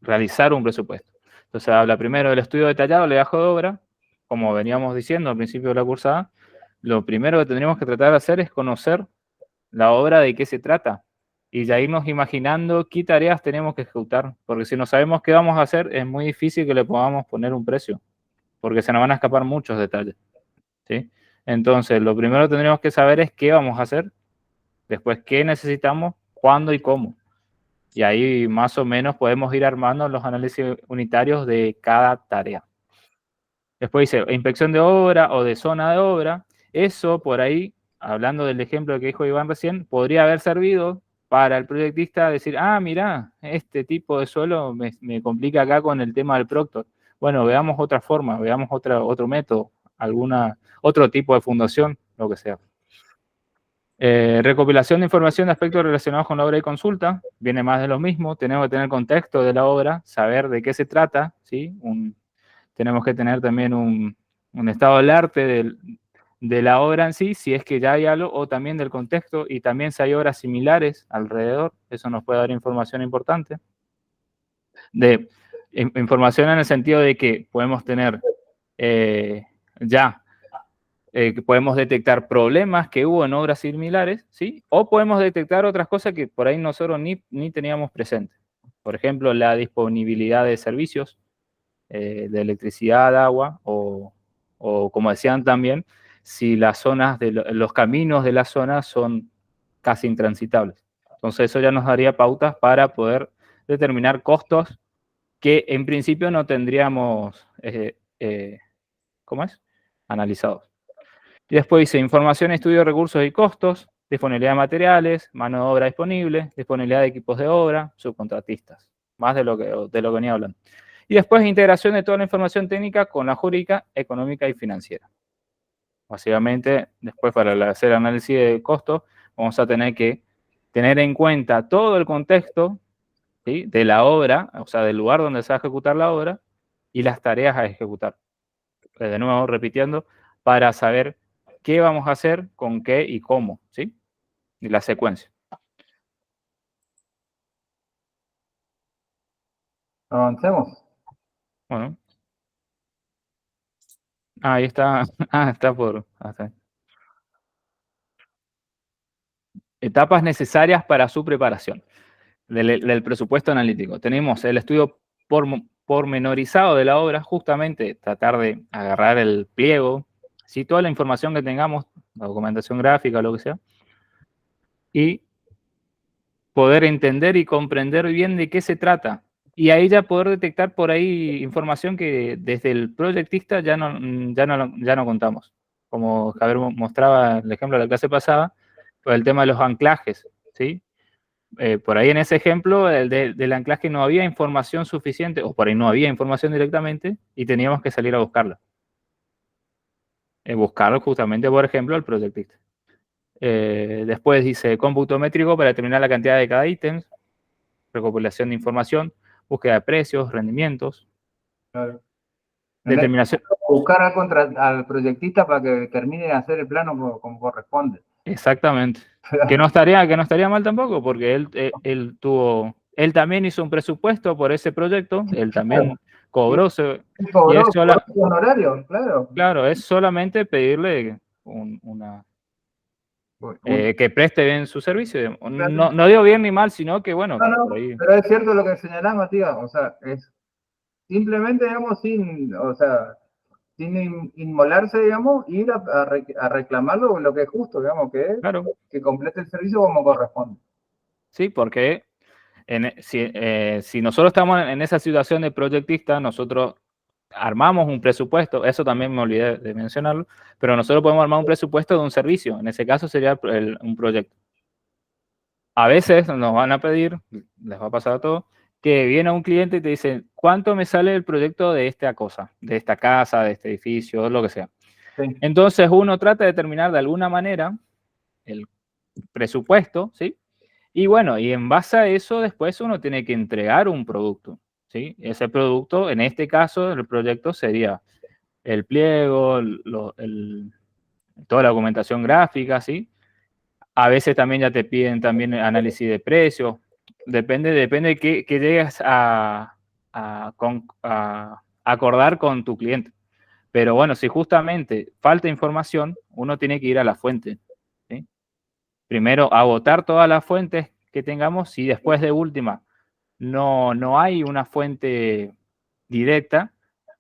realizar un presupuesto. Entonces habla primero del estudio detallado, legajo de obra, como veníamos diciendo al principio de la cursada. Lo primero que tendríamos que tratar de hacer es conocer la obra, de qué se trata, y ya irnos imaginando qué tareas tenemos que ejecutar, porque si no sabemos qué vamos a hacer, es muy difícil que le podamos poner un precio, porque se nos van a escapar muchos detalles, ¿sí? Entonces, lo primero que tendríamos que saber es qué vamos a hacer, después qué necesitamos, cuándo y cómo. Y ahí más o menos podemos ir armando los análisis unitarios de cada tarea. Después dice inspección de obra o de zona de obra. Eso por ahí, hablando del ejemplo que dijo Iván recién, podría haber servido para el proyectista decir, ah, mira, este tipo de suelo me complica acá con el tema del Proctor. Bueno, veamos otra forma, veamos otro método, otro tipo de fundación, lo que sea. Recopilación de información de aspectos relacionados con la obra y consulta, viene más de lo mismo, tenemos que tener contexto de la obra, saber de qué se trata, ¿sí? Tenemos que tener también un estado del arte de la obra en sí, si es que ya hay algo, o también del contexto, y también si hay obras similares alrededor, eso nos puede dar información importante. Información en el sentido de que podemos tener que podemos detectar problemas que hubo en obras similares, ¿sí? O podemos detectar otras cosas que por ahí nosotros ni teníamos presentes. Por ejemplo, la disponibilidad de servicios, de electricidad, agua, o como decían también, si las zonas, los caminos de la zona son casi intransitables. Entonces eso ya nos daría pautas para poder determinar costos que en principio no tendríamos, ¿cómo es? Analizados. Y después dice información, estudio de recursos y costos, disponibilidad de materiales, mano de obra disponible, disponibilidad de equipos de obra, subcontratistas, más de lo que venía hablando. Y después integración de toda la información técnica con la jurídica, económica y financiera. Básicamente, después para hacer análisis de costos, vamos a tener que tener en cuenta todo el contexto, ¿sí?, de la obra, o sea, del lugar donde se va a ejecutar la obra y las tareas a ejecutar. De nuevo, repitiendo, para saber qué vamos a hacer, con qué y cómo, ¿sí? Y la secuencia. Avancemos. Bueno. Ahí está. Ah, está por... Está. Etapas necesarias para su preparación del presupuesto analítico. Tenemos el estudio pormenorizado de la obra, justamente tratar de agarrar el pliego, ¿sí?, toda la información que tengamos, la documentación gráfica o lo que sea, y poder entender y comprender bien de qué se trata. Y ahí ya poder detectar por ahí información que desde el proyectista ya no contamos. Como Javier mostraba el ejemplo de la clase pasada, por el tema de los anclajes, ¿sí? Por ahí en ese ejemplo, del anclaje no había información suficiente, o por ahí no había información directamente, y teníamos que salir a buscarla. Buscar justamente, por ejemplo, al proyectista. Después dice cómputo métrico para determinar la cantidad de cada ítem, recopilación de información, búsqueda de precios, rendimientos, Claro. determinación. Buscar al proyectista para que termine de hacer el plano como corresponde. Exactamente. Que no estaría mal tampoco, porque él también hizo un presupuesto por ese proyecto, él también cobró, y es honorario, claro. Claro, es solamente pedirle que preste bien su servicio. No digo bien ni mal, sino que bueno, No, por ahí. pero es cierto lo que señalás, Matías, o sea, es simplemente, digamos, sin inmolarse, digamos, ir a reclamarlo lo que es justo, digamos, que es Claro. que complete el servicio como corresponde. Sí, porque si nosotros estamos en esa situación de proyectista, nosotros armamos un presupuesto, eso también me olvidé de mencionarlo, pero nosotros podemos armar un presupuesto de un servicio, en ese caso sería un proyecto. A veces nos van a pedir, les va a pasar a todos, que viene un cliente y te dice, ¿cuánto me sale el proyecto de esta cosa, de esta casa, de este edificio, lo que sea? Sí. Entonces uno trata de determinar de alguna manera el presupuesto, ¿sí? Y bueno, y en base a eso después uno tiene que entregar un producto, ¿sí? Ese producto, en este caso, el proyecto sería el pliego, toda la documentación gráfica, ¿sí? A veces también ya te piden también análisis de precios. Depende de qué llegues a acordar con tu cliente. Pero bueno, si justamente falta información, uno tiene que ir a la fuente, ¿sí? Primero, agotar todas las fuentes que tengamos y después de última, no hay una fuente directa,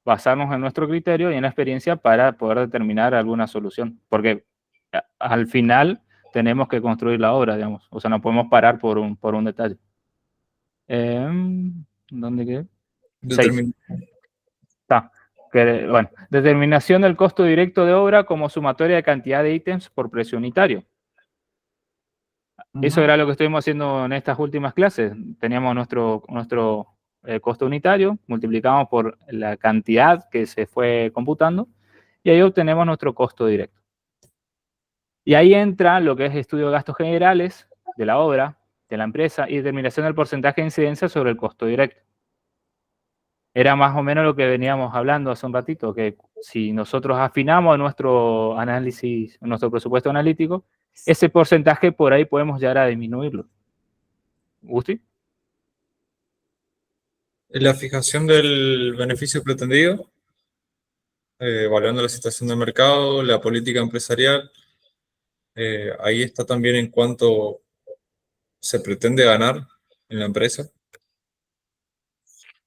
basarnos en nuestro criterio y en la experiencia para poder determinar alguna solución. Porque al final tenemos que construir la obra, digamos. O sea, no podemos parar por un detalle. ¿Dónde quedé? 6. Está. Bueno, determinación del costo directo de obra como sumatoria de cantidad de ítems por precio unitario. Eso era lo que estuvimos haciendo en estas últimas clases. Teníamos nuestro costo unitario, multiplicamos por la cantidad que se fue computando y ahí obtenemos nuestro costo directo. Y ahí entra lo que es estudio de gastos generales de la obra, de la empresa y determinación del porcentaje de incidencia sobre el costo directo. Era más o menos lo que veníamos hablando hace un ratito, que si nosotros afinamos nuestro análisis, nuestro presupuesto analítico, ese porcentaje por ahí podemos llegar a disminuirlo. ¿Gusti? La fijación del beneficio pretendido, evaluando la situación del mercado, la política empresarial, ahí está también en cuánto se pretende ganar en la empresa.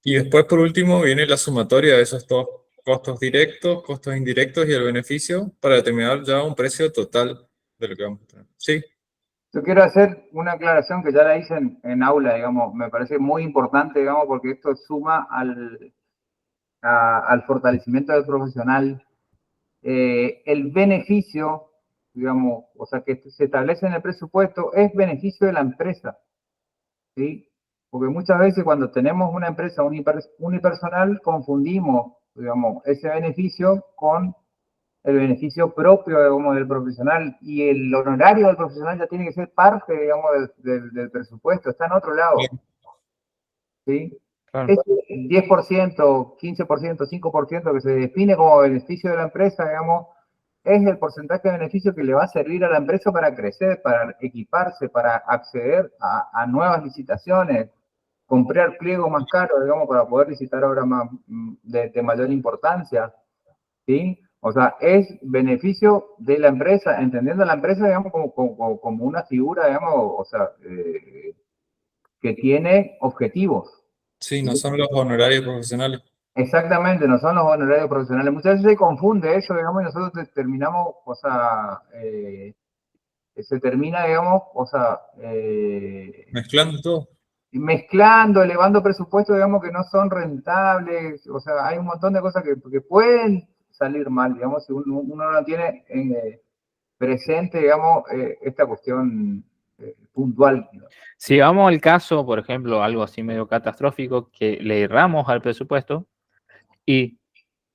Y después, por último, viene la sumatoria de esos dos costos directos, costos indirectos y el beneficio para determinar ya un precio total de lo que vamos a tener. Sí. Yo quiero hacer una aclaración que ya la hice en aula, digamos, me parece muy importante, digamos, porque esto suma al fortalecimiento del profesional. El beneficio, digamos, o sea, que se establece en el presupuesto es beneficio de la empresa, ¿sí? Porque muchas veces cuando tenemos una empresa unipersonal confundimos, digamos, ese beneficio con el beneficio propio, digamos, del profesional, y el honorario del profesional ya tiene que ser parte, digamos, del presupuesto, está en otro lado, ¿sí? Claro. Ese 10%, 15%, 5% que se define como beneficio de la empresa, digamos, es el porcentaje de beneficio que le va a servir a la empresa para crecer, para equiparse, para acceder a nuevas licitaciones, comprar pliegos más caros, digamos, para poder licitar obras más, de mayor importancia, ¿sí? O sea, es beneficio de la empresa, entendiendo a la empresa, digamos, como una figura, digamos, o sea, que tiene objetivos. Sí, no son los honorarios profesionales. Exactamente, no son los honorarios profesionales. Muchas veces se confunde eso, digamos, y nosotros terminamos, o sea, se termina, digamos, o sea, Mezclando todo. mezclando, elevando presupuestos, digamos, que no son rentables. O sea, hay un montón de cosas que pueden salir mal, digamos, si uno no tiene presente, digamos, esta cuestión puntual. Si vamos al caso, por ejemplo, algo así medio catastrófico, que le erramos al presupuesto y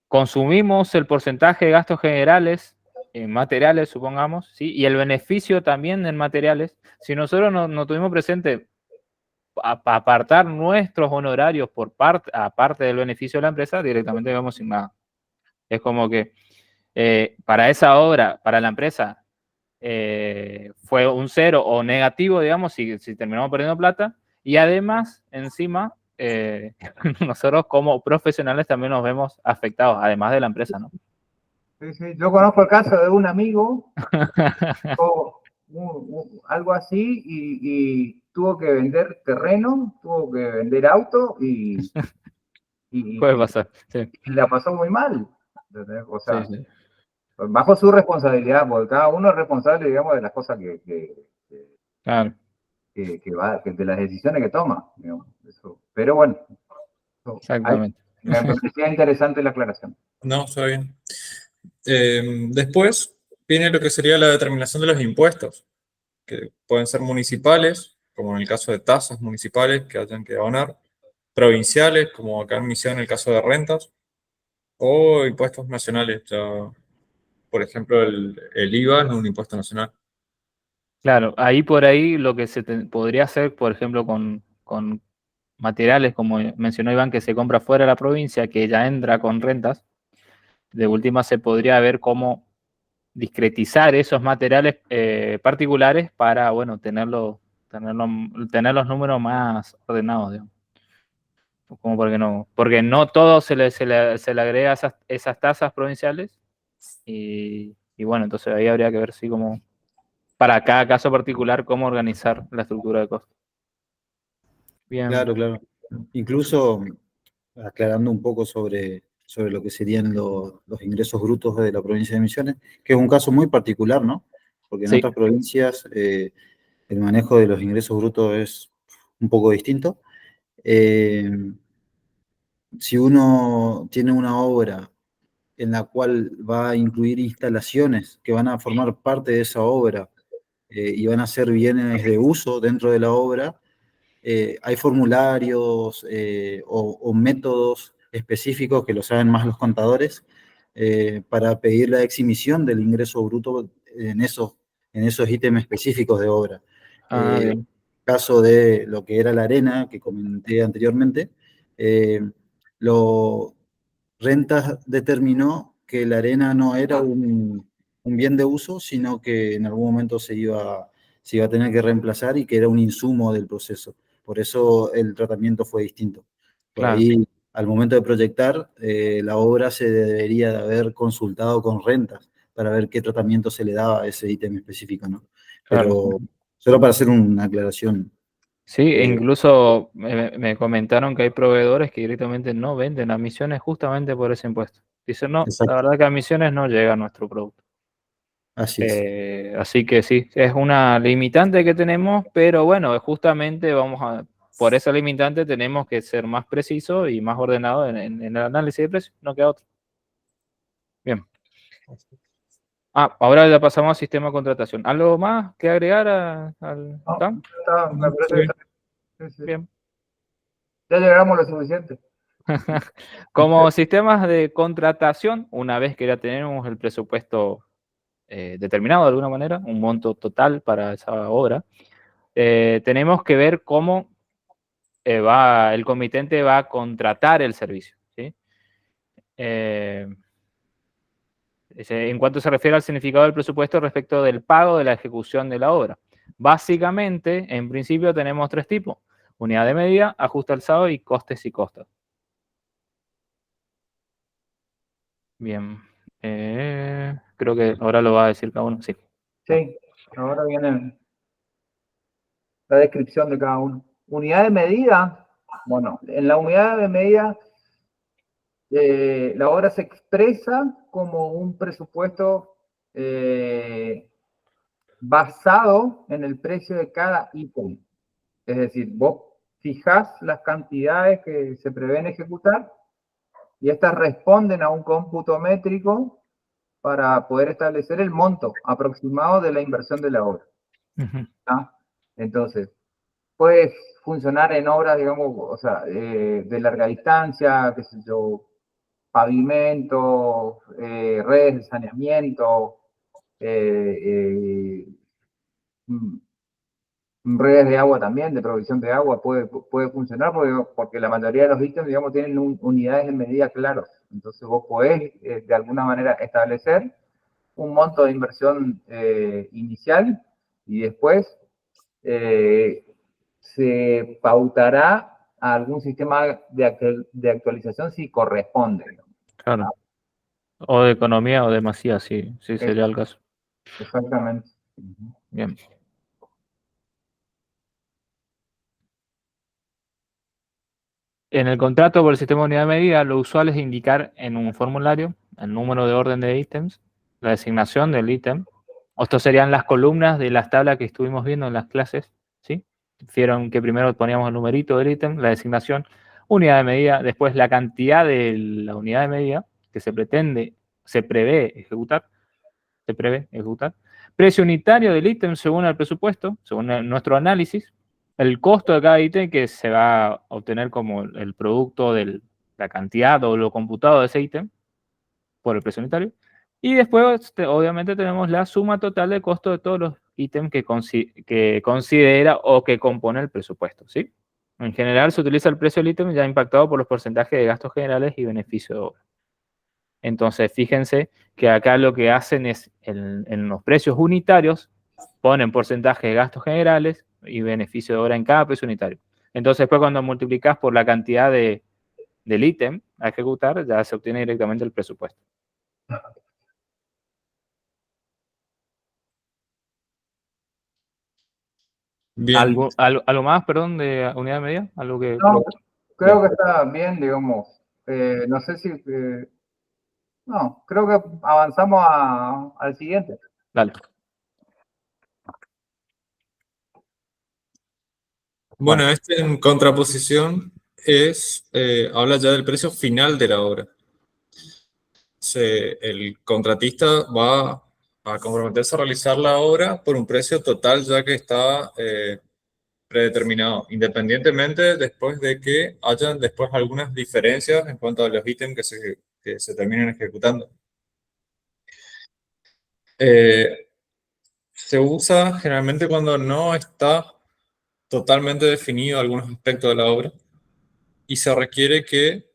consumimos el porcentaje de gastos generales en materiales, supongamos, ¿sí? Y el beneficio también en materiales. Si nosotros no tuvimos presente apartar nuestros honorarios aparte del beneficio de la empresa, directamente vamos sin nada. Es como que para esa obra, para la empresa, fue un 0 o negativo, digamos, si terminamos perdiendo plata, y además, encima, nosotros como profesionales también nos vemos afectados, además de la empresa, ¿no? Sí, sí. Yo conozco el caso de un amigo, algo así, y tuvo que vender terreno, tuvo que vender auto y puede pasar, sí. Y la pasó muy mal. O sea, Sí, sí. bajo su responsabilidad, porque cada uno es responsable, digamos, de las cosas Claro. de las decisiones que toma. Digamos, eso. Pero bueno, Exactamente. Me parecía interesante la aclaración. No, está bien. Después viene lo que sería la determinación de los impuestos, que pueden ser municipales, como en el caso de tasas municipales que hayan que abonar, provinciales, como acá en Misión en el caso de rentas, o impuestos nacionales. Ya, por ejemplo, el IVA es un impuesto nacional. Claro, ahí por ahí lo que podría hacer, por ejemplo, con materiales, como mencionó Iván, que se compra fuera de la provincia, que ya entra con rentas, de última se podría ver cómo discretizar esos materiales particulares para, bueno, tener los números más ordenados, digamos. Como porque no todo se le agrega esas tasas provinciales y bueno, entonces ahí habría que ver si como para cada caso particular cómo organizar la estructura de costos. Bien. Claro, claro. Incluso aclarando un poco sobre lo que serían los ingresos brutos de la provincia de Misiones, que es un caso muy particular, ¿no? Porque en Sí. otras provincias el manejo de los ingresos brutos es un poco distinto. Si uno tiene una obra en la cual va a incluir instalaciones que van a formar parte de esa obra y van a ser bienes de uso dentro de la obra, hay formularios o métodos específicos que lo saben más los contadores para pedir la exhibición del ingreso bruto en esos ítems específicos de obra. Bien. Caso de lo que era la arena que comenté anteriormente, lo Rentas determinó que la arena no era un bien de uso, sino que en algún momento se iba a tener que reemplazar y que era un insumo del proceso. Por eso el tratamiento fue distinto. Por Claro. ahí, al momento de proyectar, la obra se debería de haber consultado con rentas para ver qué tratamiento se le daba a ese ítem específico, ¿no? Claro. Pero solo para hacer una aclaración. Sí, incluso me comentaron que hay proveedores que directamente no venden a Misiones justamente por ese impuesto. Dicen, no, la Exacto, verdad que a Misiones no llega nuestro producto. así es. Así que sí, es una limitante que tenemos, pero bueno, justamente por esa limitante tenemos que ser más precisos y más ordenados en el análisis de precios, no queda otro. Bien. Ahora ya pasamos al sistema de contratación. ¿Algo más que agregar al No, TAM? me parece que está bien. Sí, sí. Bien. Ya llegamos lo suficiente. Como sistemas de contratación, una vez que ya tenemos el presupuesto determinado de alguna manera, un monto total para esa obra, tenemos que ver cómo el comitente va a contratar el servicio, ¿sí? En cuanto se refiere al significado del presupuesto respecto del pago de la ejecución de la obra. Básicamente, en principio tenemos tres tipos: unidad de medida, ajuste alzado y costes y costos. Bien. Creo que ahora lo va a decir cada uno. Sí. Sí, ahora viene la descripción de cada uno. Unidad de medida. Bueno, en la unidad de medida la obra se expresa como un presupuesto basado en el precio de cada ítem. Es decir, vos fijás las cantidades que se prevén ejecutar y estas responden a un cómputo métrico para poder establecer el monto aproximado de la inversión de la obra. ¿Ah? Entonces, puede funcionar en obras, digamos, o sea, de larga distancia, qué sé yo, pavimento, redes de saneamiento, redes de agua también, de provisión de agua, puede funcionar porque la mayoría de los ítems, digamos, tienen unidades de medida claras. Entonces vos podés, de alguna manera, establecer un monto de inversión inicial y después se pautará a algún sistema de actualización si corresponde, digamos. Claro. O de economía o de masía, sí sería el caso. Exactamente. Bien. En el contrato por el sistema de unidad de medida, lo usual es indicar en un formulario el número de orden de ítems, la designación del ítem. Estos serían las columnas de las tablas que estuvimos viendo en las clases, ¿sí? Vieron que primero poníamos el numerito del ítem, la designación. unidad de medida, después la cantidad de la unidad de medida que se prevé ejecutar, precio unitario del ítem según el presupuesto, según nuestro análisis, el costo de cada ítem que se va a obtener como el producto de la cantidad o lo computado de ese ítem por el precio unitario, y después obviamente tenemos la suma total de costo de todos los ítems que considera o que compone el presupuesto, ¿sí? En general se utiliza el precio del ítem ya impactado por los porcentajes de gastos generales y beneficio de obra. Entonces, fíjense que acá lo que hacen es, en los precios unitarios, ponen porcentaje de gastos generales y beneficio de obra en cada precio unitario. Entonces, después cuando multiplicas por la cantidad del ítem a ejecutar, ya se obtiene directamente el presupuesto. Bien. ¿Algo más, perdón, de unidad de medida? ¿Algo que No, creo Bien. que está bien, digamos. No sé si... no, creo que avanzamos al siguiente. Dale. Bueno, este en contraposición habla ya del precio final de la obra. El contratista va a comprometerse a realizar la obra por un precio total ya que está predeterminado, independientemente después de que hayan después algunas diferencias en cuanto a los ítems que se terminen ejecutando. Se usa generalmente cuando no está totalmente definido algunos aspectos de la obra y se requiere que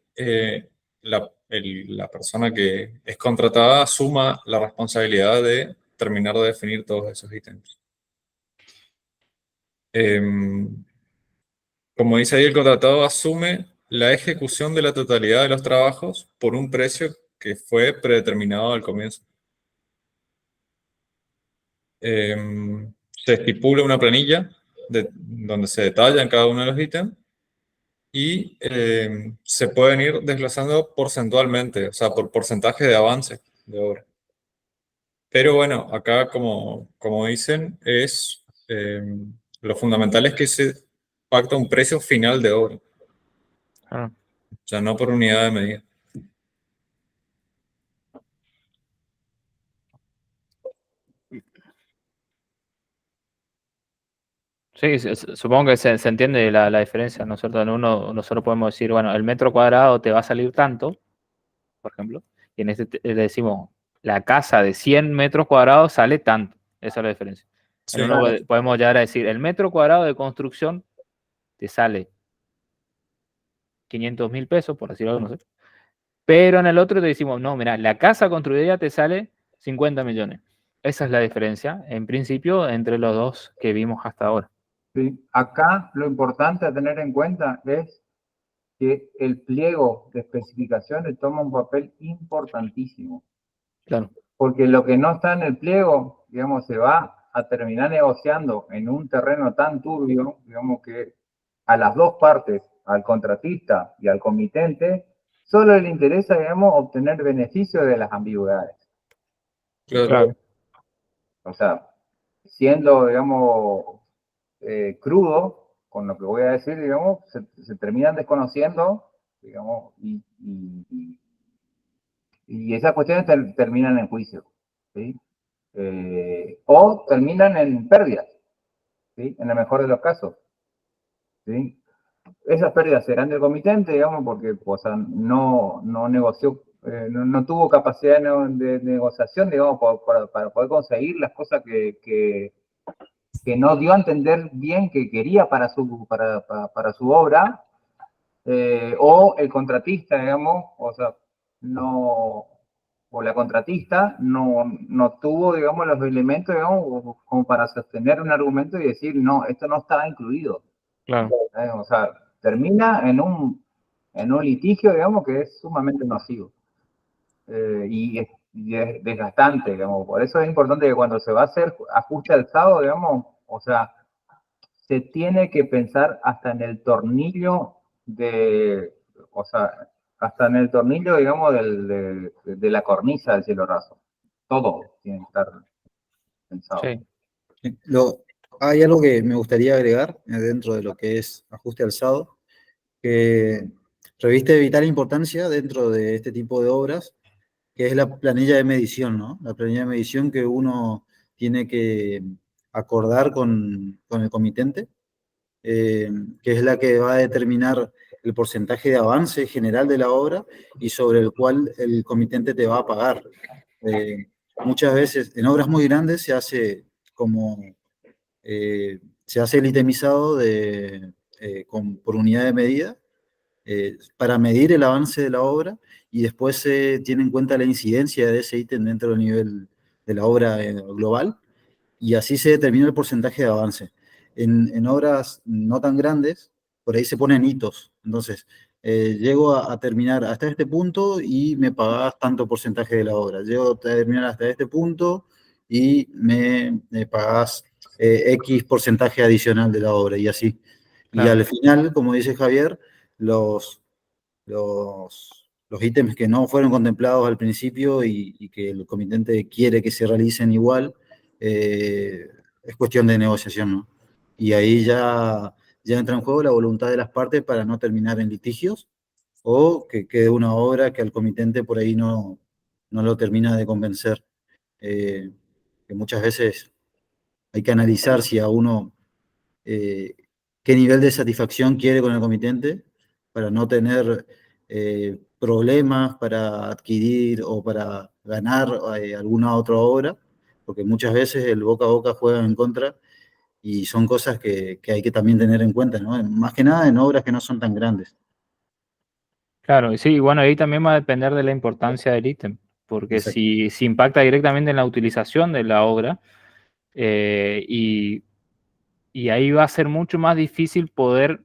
la persona que es contratada asuma la responsabilidad de terminar de definir todos esos ítems. Como dice ahí, el contratado asume la ejecución de la totalidad de los trabajos por un precio que fue predeterminado al comienzo. Se estipula una planilla donde se detallan cada uno de los ítems y se pueden ir desglosando porcentualmente, o sea, por porcentaje de avance de obra. Pero bueno, acá como dicen, lo fundamental es que se pacta un precio final de obra, Ah. o sea, no por unidad de medida. Sí, supongo que se entiende la diferencia, ¿no es cierto? Nosotros podemos decir, bueno, el metro cuadrado te va a salir tanto, por ejemplo, y en este le decimos, la casa de 100 metros cuadrados sale tanto. Esa es la diferencia. Sí. En uno podemos llegar a decir, el metro cuadrado de construcción te sale 500.000 pesos, por decirlo algo, no sé. Pero en el otro te decimos, no, mira, la casa construida te sale 50 millones. Esa es la diferencia, en principio, entre los dos que vimos hasta ahora. ¿Sí? Acá lo importante a tener en cuenta es que el pliego de especificaciones toma un papel importantísimo. Claro. Porque lo que no está en el pliego, digamos, se va a terminar negociando en un terreno tan turbio, digamos, que a las dos partes, al contratista y al comitente, solo le interesa, digamos, obtener beneficio de las ambigüedades. Claro. O sea, siendo, digamos, crudo con lo que voy a decir, digamos, se terminan desconociendo, digamos, y esas cuestiones terminan en juicio, ¿sí? O terminan en pérdidas, ¿sí? En el mejor de los casos, ¿sí? Esas pérdidas serán del comitente, digamos, porque o sea, no negoció, no tuvo capacidad de negociación, digamos, para poder conseguir las cosas que no dio a entender bien que quería para su obra, o el contratista, digamos, o sea, o la contratista no tuvo, digamos, los elementos, digamos, como para sostener un argumento y decir, no, esto no está incluido. Claro. O sea, termina en un litigio, digamos, que es sumamente nocivo. Y es desgastante, digamos. Por eso es importante que cuando se va a hacer ajuste alzado, digamos, o sea, se tiene que pensar hasta en el tornillo o sea, hasta en el tornillo, digamos, de la cornisa del cielo raso. Todo tiene que estar pensado. Sí. Hay algo que me gustaría agregar dentro de lo que es ajuste alzado, que reviste de vital importancia dentro de este tipo de obras, que es la planilla de medición, ¿no? La planilla de medición que uno tiene que acordar con el comitente, que es la que va a determinar el porcentaje de avance general de la obra y sobre el cual el comitente te va a pagar. Muchas veces en obras muy grandes se hace se hace el itemizado por unidad de medida para medir el avance de la obra y después se tiene en cuenta la incidencia de ese ítem dentro del nivel de la obra global y así se determina el porcentaje de avance. En obras no tan grandes, por ahí se ponen hitos. Entonces, llego a terminar hasta este punto y me pagás tanto porcentaje de la obra. Llego a terminar hasta este punto y me pagás X porcentaje adicional de la obra y así. Y Claro. al final, como dice Javier, los, los ítems que no fueron contemplados al principio y que el comitente quiere que se realicen igual, es cuestión de negociación, ¿no? Y ahí ya entra en juego la voluntad de las partes para no terminar en litigios o que quede una obra que al comitente por ahí no lo termina de convencer. Que muchas veces hay que analizar si a uno qué nivel de satisfacción quiere con el comitente para no tener problemas para adquirir o para ganar alguna otra obra, porque muchas veces el boca a boca juega en contra y son cosas que hay que también tener en cuenta, ¿no? Más que nada en obras que no son tan grandes. Claro, y sí, y bueno, ahí también va a depender de la importancia del ítem, porque Exacto. si impacta directamente en la utilización de la obra, y ahí va a ser mucho más difícil poder,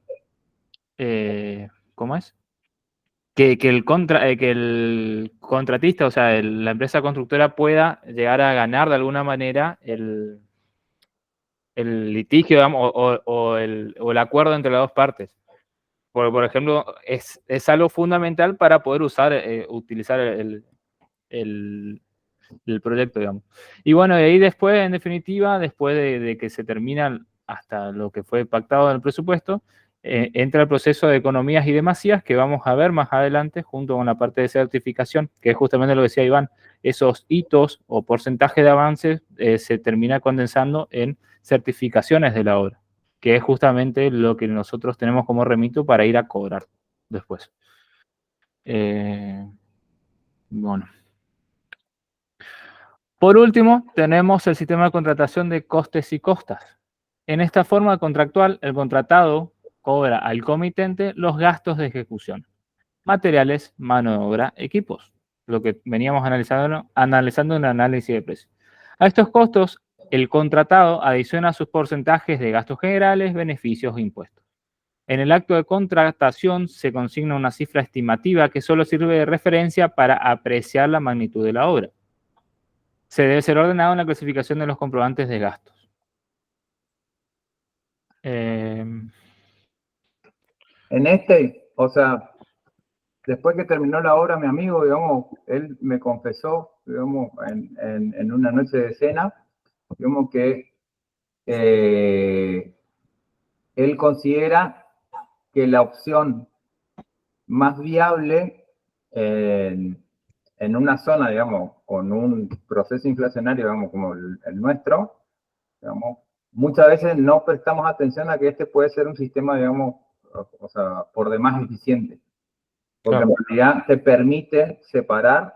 ¿cómo es? Que el contratista, o sea, la empresa constructora pueda llegar a ganar de alguna manera el litigio, digamos, o el acuerdo entre las dos partes. Por ejemplo, es algo fundamental para poder utilizar el, el proyecto, digamos. Y bueno, de ahí después, en definitiva, después de que se termina hasta lo que fue pactado en el presupuesto, entra el proceso de economías y demasías que vamos a ver más adelante junto con la parte de certificación, que es justamente lo que decía Iván, esos hitos o porcentaje de avances se termina condensando en certificaciones de la obra, que es justamente lo que nosotros tenemos como remito para ir a cobrar después. Bueno. Por último, tenemos el sistema de contratación de costes y costas. En esta forma contractual, el contratado cobra al comitente los gastos de ejecución, materiales, mano de obra, equipos, lo que veníamos analizando en el análisis de precios. A estos costos, el contratado adiciona sus porcentajes de gastos generales, beneficios e impuestos. En el acto de contratación se consigna una cifra estimativa que solo sirve de referencia para apreciar la magnitud de la obra. Se debe ser ordenado en la clasificación de los comprobantes de gastos. En o sea, después que terminó la obra, mi amigo, digamos, él me confesó, digamos, en una noche de cena, digamos que él considera que la opción más viable en una zona, digamos, con un proceso inflacionario, digamos, como el nuestro, digamos, muchas veces no prestamos atención a que este puede ser un sistema, digamos, o sea, por demás eficiente. Porque en realidad te permite separar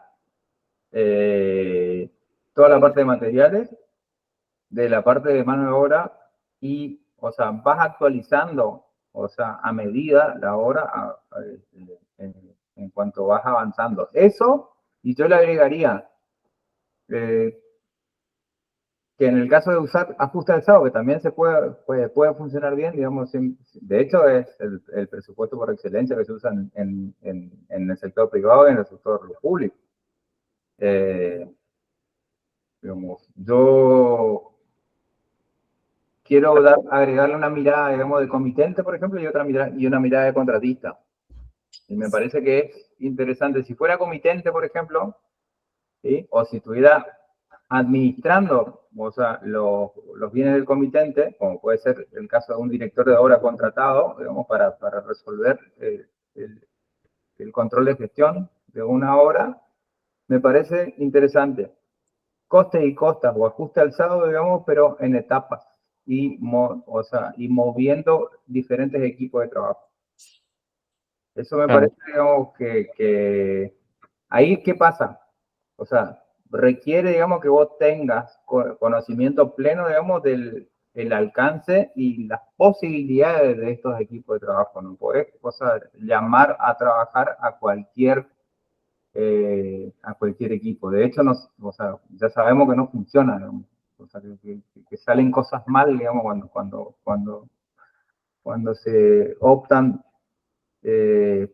toda la parte de materiales de la parte de mano de obra y, o sea, vas actualizando, o sea, a medida la obra en cuanto vas avanzando. Eso, y yo le agregaría que en el caso de usar ajuste alzado, que también se puede funcionar bien, digamos, de hecho es el presupuesto por excelencia que se usa en el sector privado y en el sector público. Digamos, yo quiero agregarle una mirada, digamos, de comitente, por ejemplo, y una mirada de contratista. Y me parece que es interesante. Si fuera comitente, por ejemplo, ¿sí? O si estuviera administrando, o sea, los bienes del comitente, como puede ser el caso de un director de obra contratado, digamos, para resolver el control de gestión de una obra, me parece interesante. Costes y costas o ajuste alzado, digamos, pero en etapas y moviendo diferentes equipos de trabajo. Eso me Claro. parece, digamos, que ahí, ¿qué pasa? O sea, requiere, digamos, que vos tengas conocimiento pleno, digamos, del alcance y las posibilidades de estos equipos de trabajo. No podés, o sea, llamar a trabajar a cualquier equipo. De hecho, o sea, ya sabemos que no funciona, digamos. O sea, que salen cosas mal, digamos, cuando se optan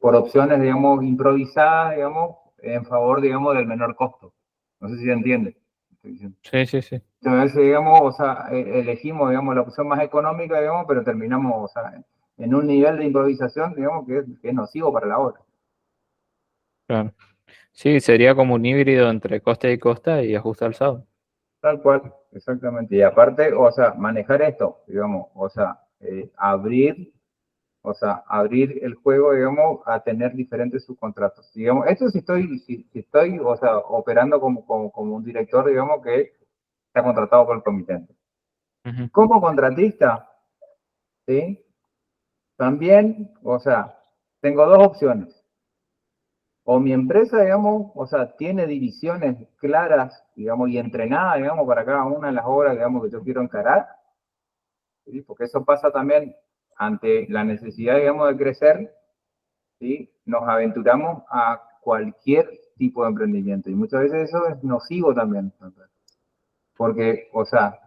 por opciones, digamos, improvisadas, digamos, en favor, digamos, del menor costo. No sé si se entiende. Sí, sí, sí. Entonces, digamos, o sea, elegimos, digamos, la opción más económica, digamos, pero terminamos, o sea, en un nivel de improvisación, digamos, que es nocivo para la obra. Claro. Sí, sería como un híbrido entre costa y costa y ajuste alzado. Tal cual, exactamente. Y aparte, o sea, manejar esto, digamos, o sea, abrir el juego, digamos, a tener diferentes subcontratos. Digamos, esto si estoy, o sea, operando como un director, digamos, que está contratado por el comitente. Ujú. Como contratista, ¿sí? También, o sea, tengo dos opciones. O mi empresa, digamos, o sea, tiene divisiones claras, digamos, y entrenadas, digamos, para cada una de las obras, digamos, que yo quiero encarar, ¿sí? Porque eso pasa también ante la necesidad, digamos, de crecer, ¿sí? Nos aventuramos a cualquier tipo de emprendimiento y muchas veces eso es nocivo también, porque, o sea,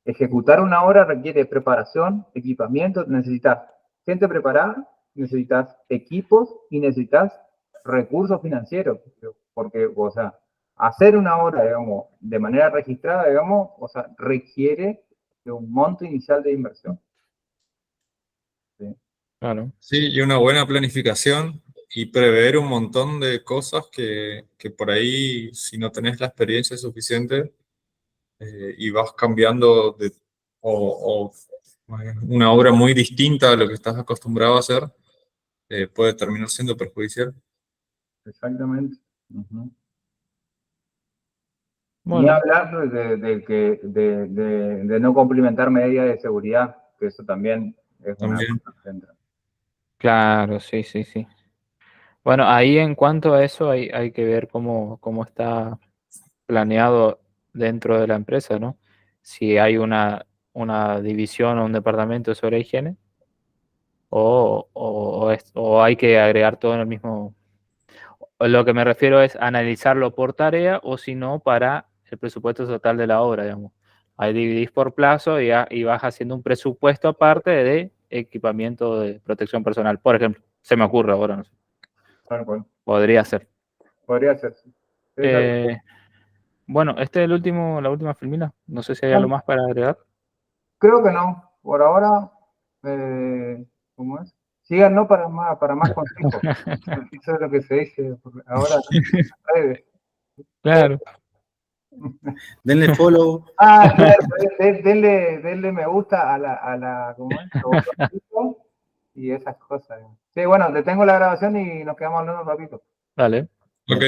ejecutar una obra requiere preparación, equipamiento, necesitas gente preparada, necesitas equipos y necesitas recursos financieros, porque, o sea, hacer una obra, digamos, de manera registrada, digamos, o sea, requiere de un monto inicial de inversión. ¿Sí? Claro. Sí, y una buena planificación y prever un montón de cosas que por ahí, si no tenés la experiencia suficiente y vas cambiando una obra muy distinta a lo que estás acostumbrado a hacer, puede terminar siendo perjudicial. Exactamente. Uh-huh. Ni Bueno, hablar de no cumplimentar medidas de seguridad, que eso también es una También. cosa que entra. claro, sí, sí, sí. Bueno, ahí en cuanto a eso hay que ver cómo está planeado dentro de la empresa, ¿no? Si hay una división o un departamento sobre higiene o hay que agregar todo en el mismo. Lo que me refiero es analizarlo por tarea o si no para el presupuesto total de la obra, digamos. Ahí dividís por plazo y vas haciendo un presupuesto aparte de equipamiento de protección personal. Por ejemplo, se me ocurre ahora, no sé. Tal cual. Podría ser. Podría ser. Sí, tal cual. Bueno, este es la última filmina. No sé si hay algo Bueno, más para agregar. creo que no. Por ahora, ¿cómo es? Síganos para más consejos. Eso es lo que se dice ahora en las redes. Claro. Denle follow. Ah, claro, denle me gusta ¿cómo es? Los botoncitos y esas cosas. Sí, bueno, detengo la grabación y nos quedamos hablando un ratito. Dale. Ok.